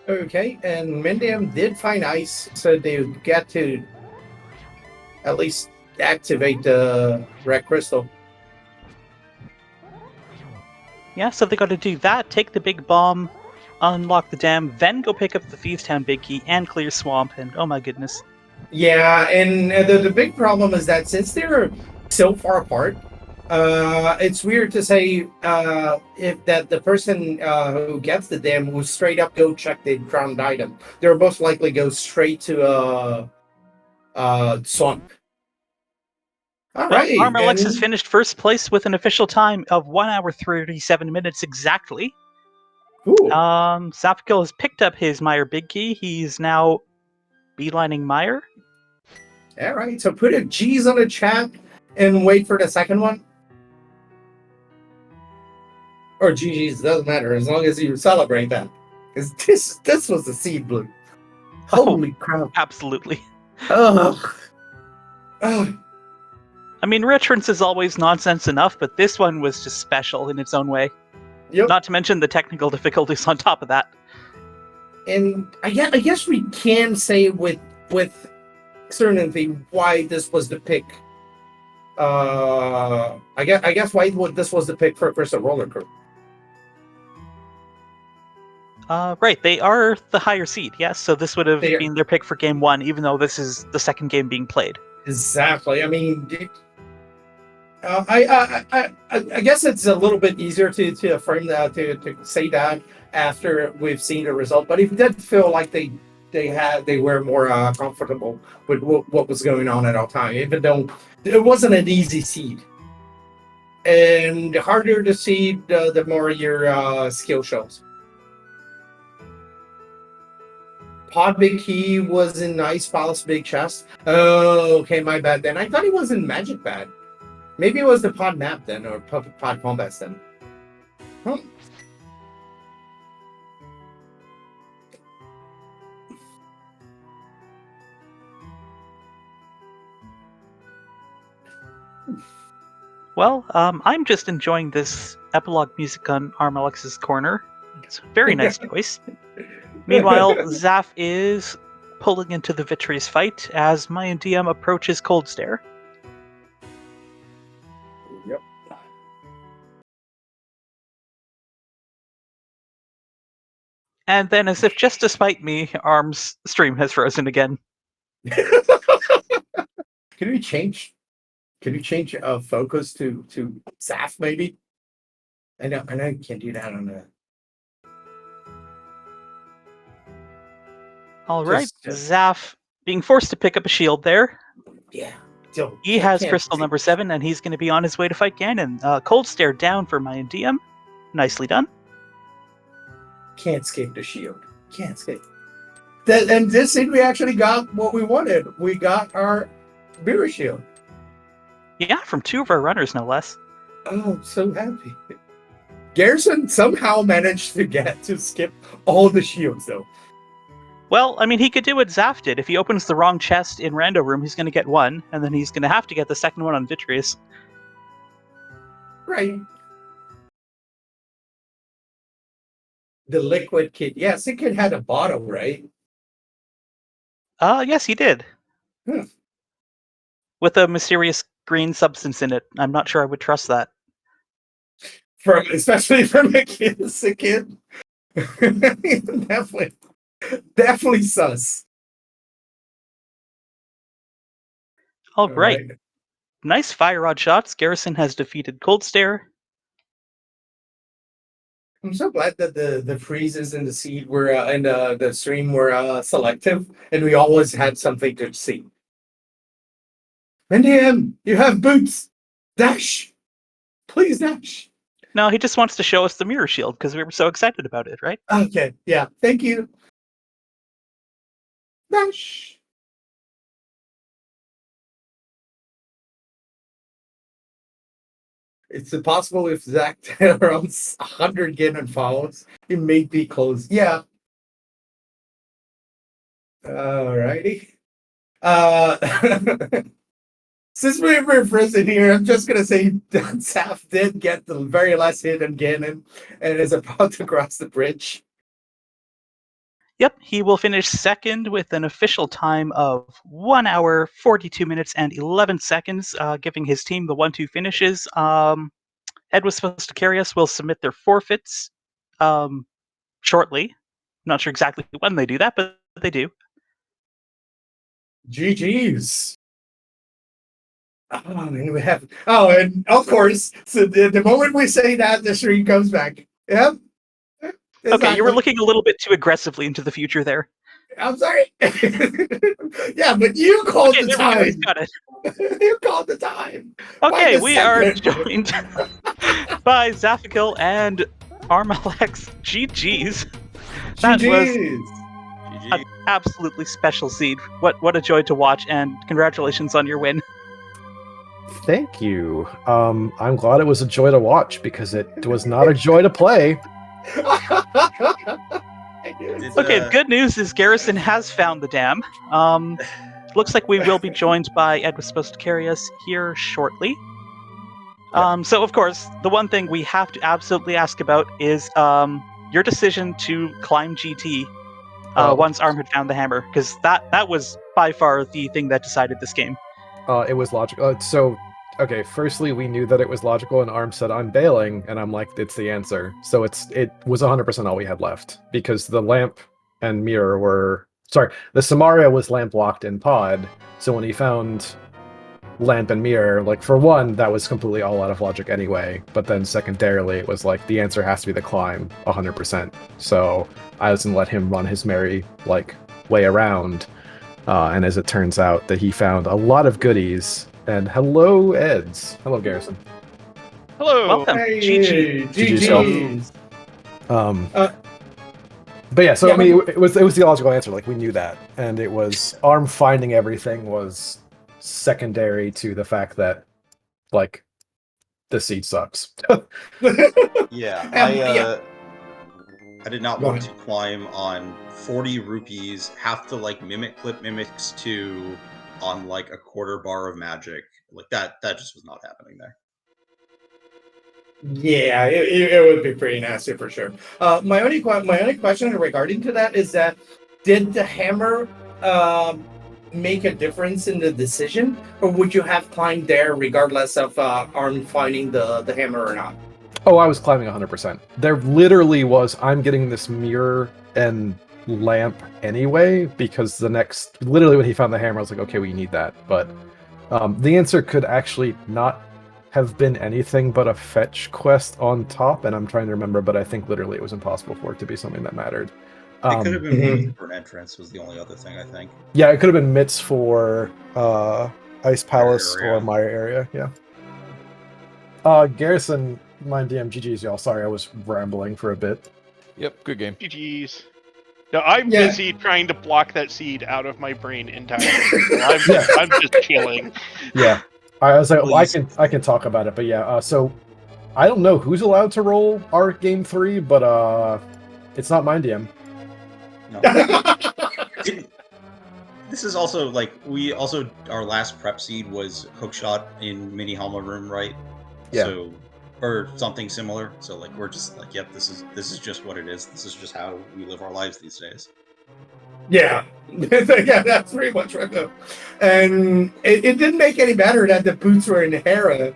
Okay, and Mendium did find ice, so they get to at least activate the red crystal. Yeah, so they got to do that, take the big bomb, unlock the dam, then go pick up the Thieves Town big key and clear swamp, and oh my goodness. Yeah, and the big problem is that since they're so far apart, it's weird to say if that the person who gets the dam will straight up go check the crowned item. They'll most likely go straight to swamp. All right. Armalex has finished first place with an official time of 1 hour 37 minutes exactly. Ooh. Zapkill has picked up his Meyer big key. He's now beelining Meyer. All right, so put a G's on the chat and wait for the second one. Or GG's, doesn't matter as long as you celebrate that. Because this was the seed blue. Holy crap. Absolutely. Oh. I mean, Retrance is always nonsense enough, but this one was just special in its own way. Yep. Not to mention the technical difficulties on top of that. And I guess we can say with certainty why this was the pick. I guess why this was the pick for Crystal Roller Crew. Right, they are the higher seed, yes, so this would have been their pick for game 1, even though this is the second game being played. Exactly. I mean, I guess it's a little bit easier to affirm that, to say that after we've seen the result, but it did feel like they were more comfortable with what was going on at all time, even though it wasn't an easy seed. And the harder to seed, the more your skill shows. Pod Big Key was in Ice Palace Big Chest. Oh, okay, my bad then. I thought he was in Magic Bad. Maybe it was the Pod Map then, or Pod Combats then. Huh. Well, I'm just enjoying this epilogue music on Armalex's corner. It's a very nice choice. Meanwhile, Zaf is pulling into the Vitreous fight as Mayan DM approaches Cold Stare. Yep. And then, as if just to spite me, Arm's stream has frozen again. Can we change? Can you change focus to Zaf maybe? I know you can't do that on the. All right, Just- Zaf being forced to pick up a shield there. Yeah. Still, He has can't crystal see. number 7, and he's going to be on his way to fight Ganon. Cold Stare down for Mayan DM. Nicely done. Can't escape the shield. Can't escape. And this thing, we actually got what we wanted. We got our mirror shield. Yeah, from 2 of our runners, no less. Oh, I'm so happy. Garrison somehow managed to skip all the shields, though. Well, I mean, he could do what Zaf did. If he opens the wrong chest in Rando Room, he's going to get 1, and then he's going to have to get the second one on Vitreous. Right. The liquid kit. Yes, the kid had a bottle, right? Yes, he did. Hmm. With a mysterious green substance in it. I'm not sure I would trust that. Especially from a kid. Definitely sus. All right. Nice fire rod shots. Garrison has defeated Cold Stare. I'm so glad that the freezes in the seed were and the stream were selective, and we always had something to see. NDM, you have boots. Dash, please dash. No, he just wants to show us the mirror shield because we were so excited about it, right? Okay, yeah, thank you. Dash. It's possible if Zach had around 100 Ganon follows, it may be close. Yeah. Alrighty. Since we're frozen here, I'm just gonna say that Saf did get the very last hit on Ganon and is about to cross the bridge. Yep, he will finish second with an official time of 1 hour, 42 minutes, and 11 seconds, giving his team the 1-2 finishes. Ed was supposed to carry us. Will submit their forfeits shortly. Not sure exactly when they do that, but they do. GG's. And we have. Oh, and of course, so the moment we say that, the stream comes back. Yep. Exactly. Okay, you were looking a little bit too aggressively into the future there. I'm sorry. Yeah, but you called the time. Got it. You called the time. Okay, we are joined by Zafikil and Armalex. GG's. That was an absolutely special seed. What a joy to watch, and congratulations on your win. Thank you. I'm glad it was a joy to watch because it was not a joy to play. Okay, good news is Garrison has found the dam. Looks like we will be joined by Ed was supposed to carry us here shortly. So of course, the one thing we have to absolutely ask about is your decision to climb GT once Arm had found the hammer, because that was by far the thing that decided this game. It was logical. Okay, firstly, we knew that it was logical, and Arm said, I'm bailing, and I'm like, it's the answer. So it was 100% all we had left, because the lamp and mirror were... Sorry, the Samaria was lamp locked in pod, so when he found lamp and mirror, like, for one, that was completely all out of logic anyway, but then secondarily, it was like, the answer has to be the climb, 100%. So I was gonna let him run his merry, like, way around, and as it turns out, that he found a lot of goodies. And hello, Eds. Hello, Garrison. Hello. Welcome. Hey, GG's. But yeah, so yeah, I mean, it was the logical answer. Like, we knew that, and it was Arm finding everything was secondary to the fact that, like, the seed sucks. Yeah, I did not want to climb on 40 rupees, have to like mimic clip mimics 2 on like a quarter bar of magic. Like that just was not happening there. Yeah, it would be pretty nasty for sure. My only question regarding to that is that did the hammer make a difference in the decision, or would you have climbed there regardless of Arm finding the hammer or not? Oh, I was climbing 100%. There literally was, I'm getting this mirror and lamp anyway, because literally when he found the hammer, I was like, okay, we need that. But the answer could actually not have been anything but a fetch quest on top, and I'm trying to remember, but I think literally it was impossible for it to be something that mattered. It could have been Mhm. waiting for an entrance was the only other thing, I think. Yeah, it could have been Mitts for Ice Palace area. or Mire area, yeah. Garrison, mind DM, GG's, y'all. Sorry, I was rambling for a bit. Yep, good game. GG's. No, I'm Yeah. busy trying to block that seed out of my brain entirely. I'm, Yeah. I'm just chilling. Yeah. I was like, well, Please. I can talk about it, but yeah, so I don't know who's allowed to roll our game 3, but it's not mind DM. No. This is also like our last prep seed was Hookshot in Mini Halma room, right? Yeah. So, or something similar. So like we're just like, yep, this is just what it is. This is just how we live our lives these days. Yeah, yeah, that's pretty much right. Though. And it didn't make any better that the boots were in Hera,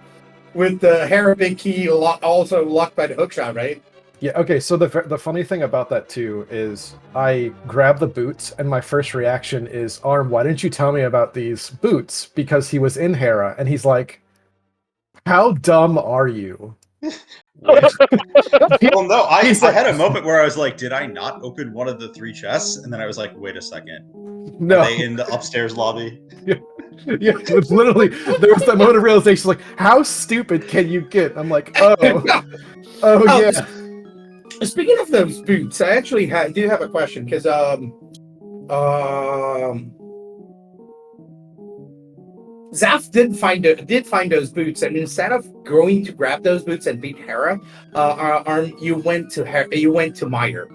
with the Hera big key also locked by the hookshot, right? Yeah, okay, so the funny thing about that too is I grab the boots and my first reaction is, Arm, why didn't you tell me about these boots? Because he was in Hera, and he's like, how dumb are you? Well, no, I He's like- had a moment where I was like, did I not open one of the 3 chests? And then I was like, wait a second. No. Are they in the upstairs lobby? Yeah, it's literally, there was that moment of realization, like, how stupid can you get? I'm like, oh yeah. Speaking of those boots, I actually do have a question because Zaf did find those boots, and instead of going to grab those boots and beat Hera, you went to Meyer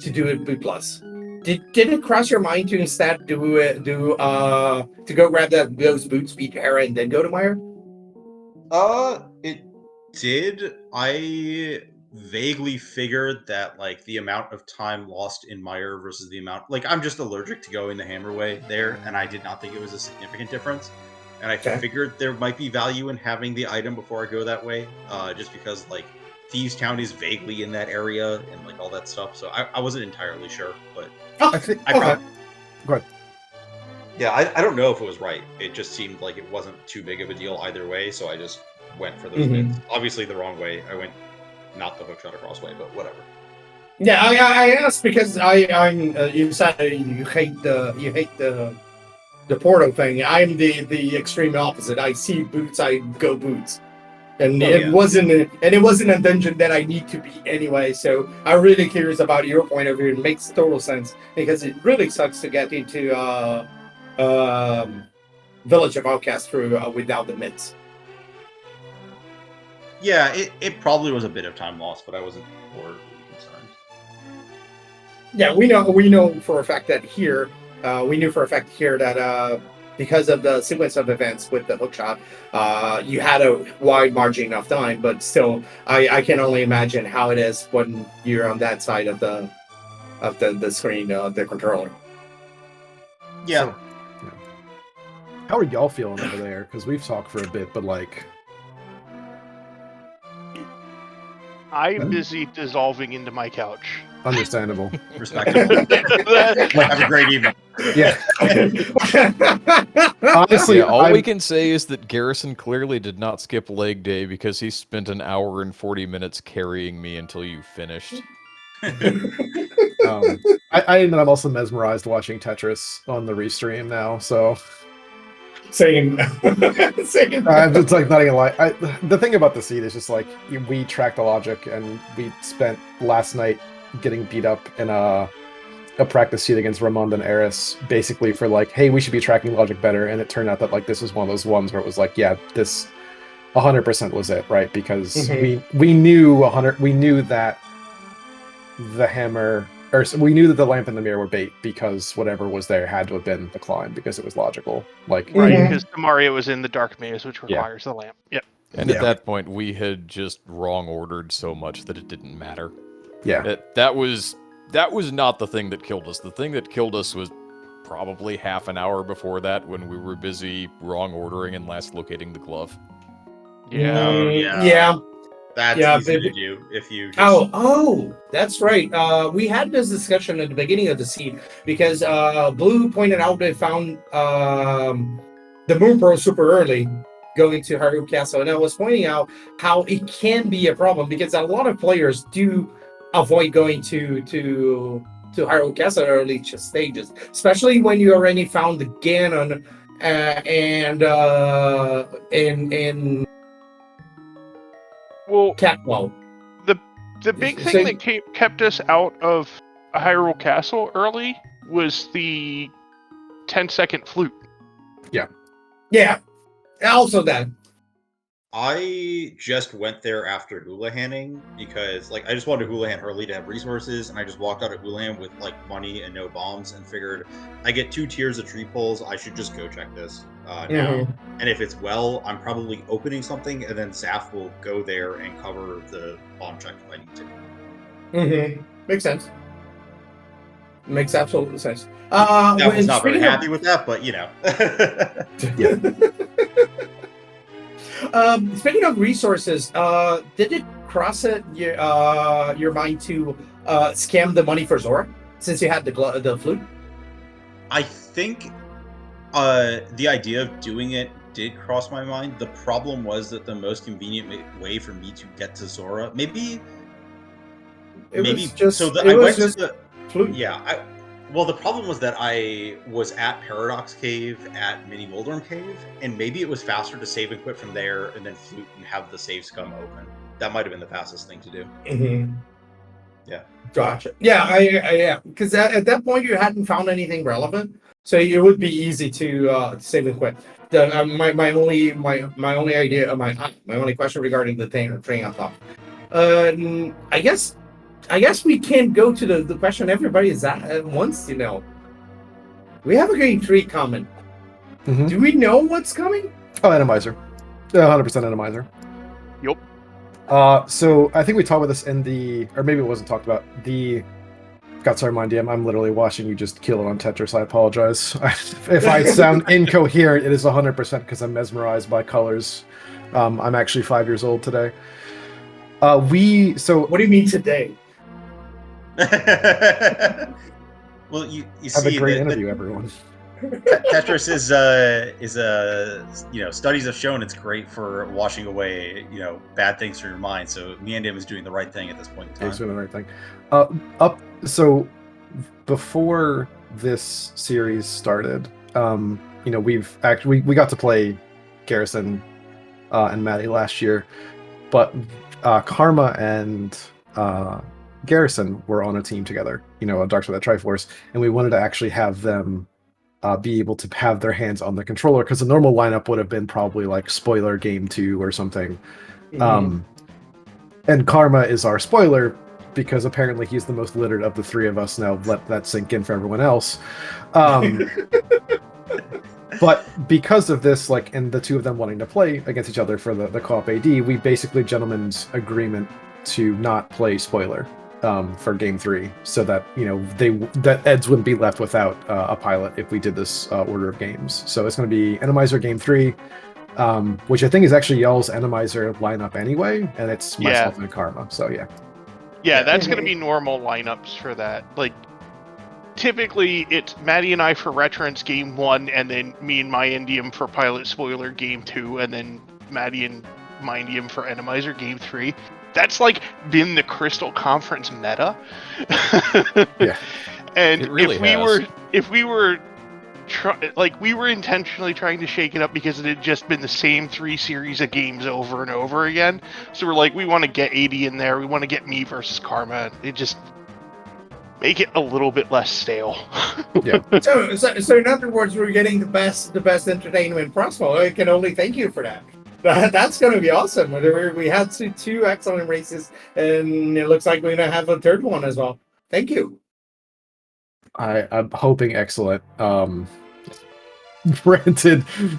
to do a boot plus. Did it cross your mind to instead to go grab those boots, beat Hera, and then go to Meyer? It did. I vaguely figured that like the amount of time lost in Meyer versus the amount, like, I'm just allergic to going the hammer way there, and I did not think it was a significant difference. And I figured there might be value in having the item before I go that way, just because like Thieves Town is vaguely in that area and like all that stuff. So I wasn't entirely sure, but I think, I probably. Go ahead. Yeah, I don't know if it was right. It just seemed like it wasn't too big of a deal either way, so I just went for those bits. Obviously the wrong way. I went not the hookshot across way, but whatever. Yeah, I asked because you said you hate the portal thing. I'm the extreme opposite. I see boots, I go boots. And it wasn't a dungeon that I need to be anyway. So I'm really curious about your point of view. It makes total sense because it really sucks to get into Village of Outcast through without the mitts. Yeah, it probably was a bit of time lost, but I wasn't horribly concerned. Yeah, we know for a fact that here, that because of the sequence of events with the hookshot, you had a wide margin of time, but still, I can only imagine how it is when you're on that side of the screen, the controller. Yeah. So, yeah. How are y'all feeling over there? Because we've talked for a bit, but like, I'm busy dissolving into my couch. understandable. Respectable. Have a great evening. Yeah. Honestly, Yeah, all I'm- we can say is that Garrison clearly did not skip leg day because he spent an hour and 40 minutes carrying me until you finished. I'm also mesmerized watching Tetris on the restream now, so Same. I'm just like not gonna lie. The thing about the seed is just like we tracked the logic, and we spent last night getting beat up in a practice seed against Ramond and Eris, basically for like, hey, we should be tracking logic better, and it turned out that like this was one of those ones where it was like, yeah, this 100% was it, right? Because we knew that the hammer, or we knew that the lamp and the mirror were bait because whatever was there had to have been the climb because it was logical. Like, Right, because Mario was in the dark maze, which requires the lamp. Yep. And at that point, we had just wrong ordered so much that it didn't matter. yeah, That was not the thing that killed us. The thing that killed us was probably half an hour before that when we were busy wrong ordering and last locating the glove. Yeah. Yeah. That's Yeah, easy to maybe- do if you just. Oh, that's right. We had this discussion at the beginning of the scene because Blue pointed out they found the Moon Pearl super early going to Haru Castle, and I was pointing out how it can be a problem because a lot of players do avoid going to Haru Castle at early stages, especially when you already found the Ganon and Well, Catwall. the big So- thing that kept us out of Hyrule Castle early was the 10-second flute. Yeah, also that. I just went there after Houlihaning because, like, I just wanted to Houlihan early to have resources, and I just walked out of Houlihan with, like, money and no bombs and figured I get 2 tiers of tree pulls, I should just go check this now. Mhm. And if it's well, I'm probably opening something, and then Zaf will go there and cover the bomb check if I need to. Makes sense. Makes absolute sense. That was not very speaking of- happy with that, but, you know. Speaking of resources, did it cross your mind to scam the money for Zora since you had the flute? I think the idea of doing it did cross my mind. The problem was that the most convenient way for me to get to Zora, maybe It maybe was just so. it I was went just to the flute. yeah. Well, the problem was that I was at Paradox Cave at Mini Wildorm Cave, and maybe it was faster to save and quit from there and then flute and have the save scum open. That might have been the fastest thing to do. Mm-hmm. Yeah. Gotcha. Yeah, yeah, because at that point you hadn't found anything relevant, so it would be easy to save and quit. My only idea, my only question regarding the train on top. I guess we can go to the question everybody is wants to know. We have a grade 3 coming. Mhm. Do we know what's coming? Oh, Randomizer. 100% Randomizer. Yup. So I think we talked about this in or maybe it wasn't talked about. God, sorry, mind DM. I'm literally watching you just kill it on Tetris. I apologize. If I sound incoherent, it is 100% because I'm mesmerized by colors. I'm actually 5 years old today. What do you mean today? Well, you Have see a great that interview, everyone. Tetris studies have shown it's great for washing away bad things from your mind. So Meandim is doing the right thing at this point in time. He's doing the right thing. So before this series started, we got to play Garrison and Maddie last year, but Karma and Garrison were on a team together, a Dark Side of the Triforce, and we wanted to actually have them be able to have their hands on the controller, because the normal lineup would have been probably like spoiler game 2 or something. Mhm. And Karma is our spoiler because apparently he's the most littered of the 3 of us. Now let that sink in for everyone else. But because of this, and the 2 of them wanting to play against each other for the co-op AD, we basically gentlemen's agreement to not play spoiler for game 3, so that that Eds wouldn't be left without a pilot if we did this order of games. So it's going to be Randomizer game 3, which I think is actually y'all's Randomizer lineup anyway, and it's myself and Karma. So Yeah, that's going to be normal lineups for that. Typically, it's Maddie and I for Veterans game 1, and then me and my Indium for Pilot Spoiler game 2, and then Maddie and my Indium for Randomizer game 3. That's been the Crystal Conference meta. Yeah. And It really if we were we were intentionally trying to shake it up because it had just been the same 3 series of games over and over again. So we're we want to get 80 in there. We want to get me versus Karma. It just make it a little bit less stale. Yeah. So in other words, we're getting the best entertainment possible. I can only thank you for that. That's going to be awesome. We had 2 excellent races, and it looks like we're going to have a 3rd one as well. Thank you. I'm hoping excellent. Granted,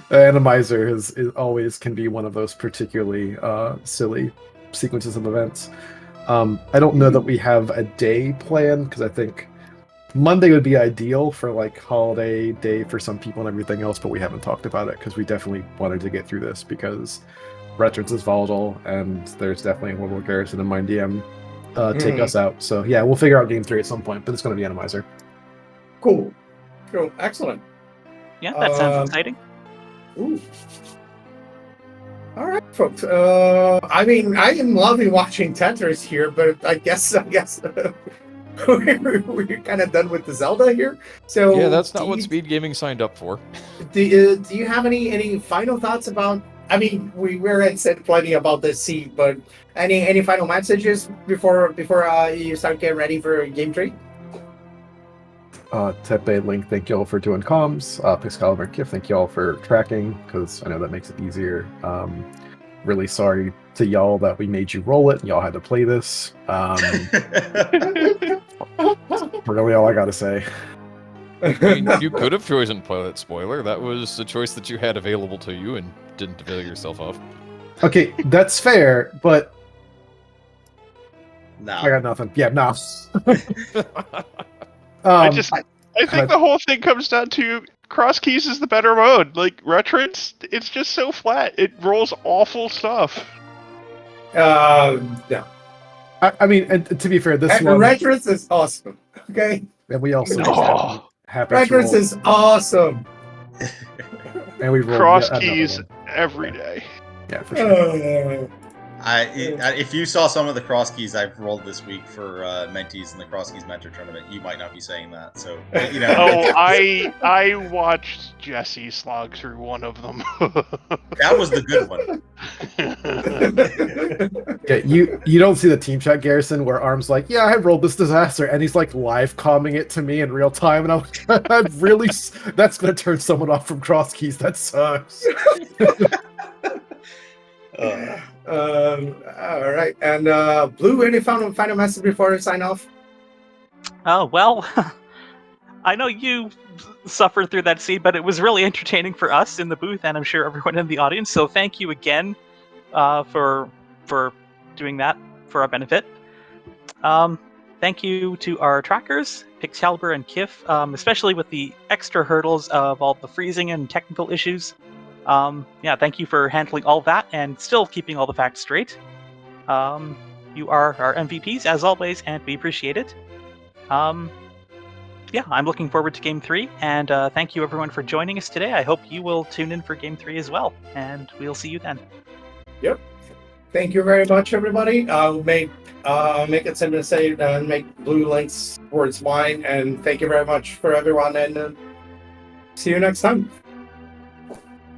Randomizer is always can be one of those particularly silly sequences of events. I don't know that we have a day plan, because I think Monday would be ideal for like holiday day for some people and everything else, but we haven't talked about it because we definitely wanted to get through this because Retrons is volatile and there's definitely a little Garrison and Mind DM take us out. So yeah, we'll figure out game 3 at some point, but it's going to be Randomizer. Cool. Excellent. Yeah, that sounds exciting. Ooh. All right, folks. I mean, I am loving watching Tetris here, but I guess we're kind of done with the Zelda here. So Yeah, that's not what SpeedGaming signed up for. Do you have any final thoughts about? I mean, we were said plenty about the seed, but any final messages before you start getting ready for game 3? Tepe, Link, thank y'all for doing comms. Pixcaliber and Kif, thank y'all for tracking, because I know that makes it easier. Really sorry to y'all that we made you roll it and y'all had to play this. Really all I gotta say. I mean, you could have chosen Pilot Spoiler. That was the choice that you had available to you and didn't avail yourself of. Okay, that's fair, but No. I got nothing. Yeah, no. I think the whole thing comes down to cross keys is the better mode. Like Retrons, it's just so flat. It rolls awful stuff. No. I mean, and to be fair, this one Retrons is awesome. Okay. and we also No. Retrons is awesome. and we rolled Cross yet another keys one. every day. Yeah, for sure. If you saw some of the cross keys I've rolled this week for mentees in the cross keys mentor tournament, you might not be saying that. So you know. Oh, I watched Jesse slog through one of them. That was the good one. Okay, you don't see the team chat, Garrison, where Arm's like, yeah, I rolled this disaster, and he's like live calming it to me in real time, and I'm like, that's gonna turn someone off from cross keys. That sucks. All right, and Blue, any final message before I sign off? Oh, well, I know you suffered through that scene, but it was really entertaining for us in the booth, and I'm sure everyone in the audience. So thank you again for doing that for our benefit. Thank you to our trackers, Pixcaliber and Kif, especially with the extra hurdles of all the freezing and technical issues. Yeah, thank you for handling all that and still keeping all the facts straight. You are our MVPs as always, and we appreciate it. Yeah, I'm looking forward to Game 3, and thank you everyone for joining us today. I hope you will tune in for Game 3 as well, and we'll see you then. Yep. Thank you very much, everybody. I'll make it simple to say, make Blue Link's words mine, and thank you very much for everyone, and see you next time.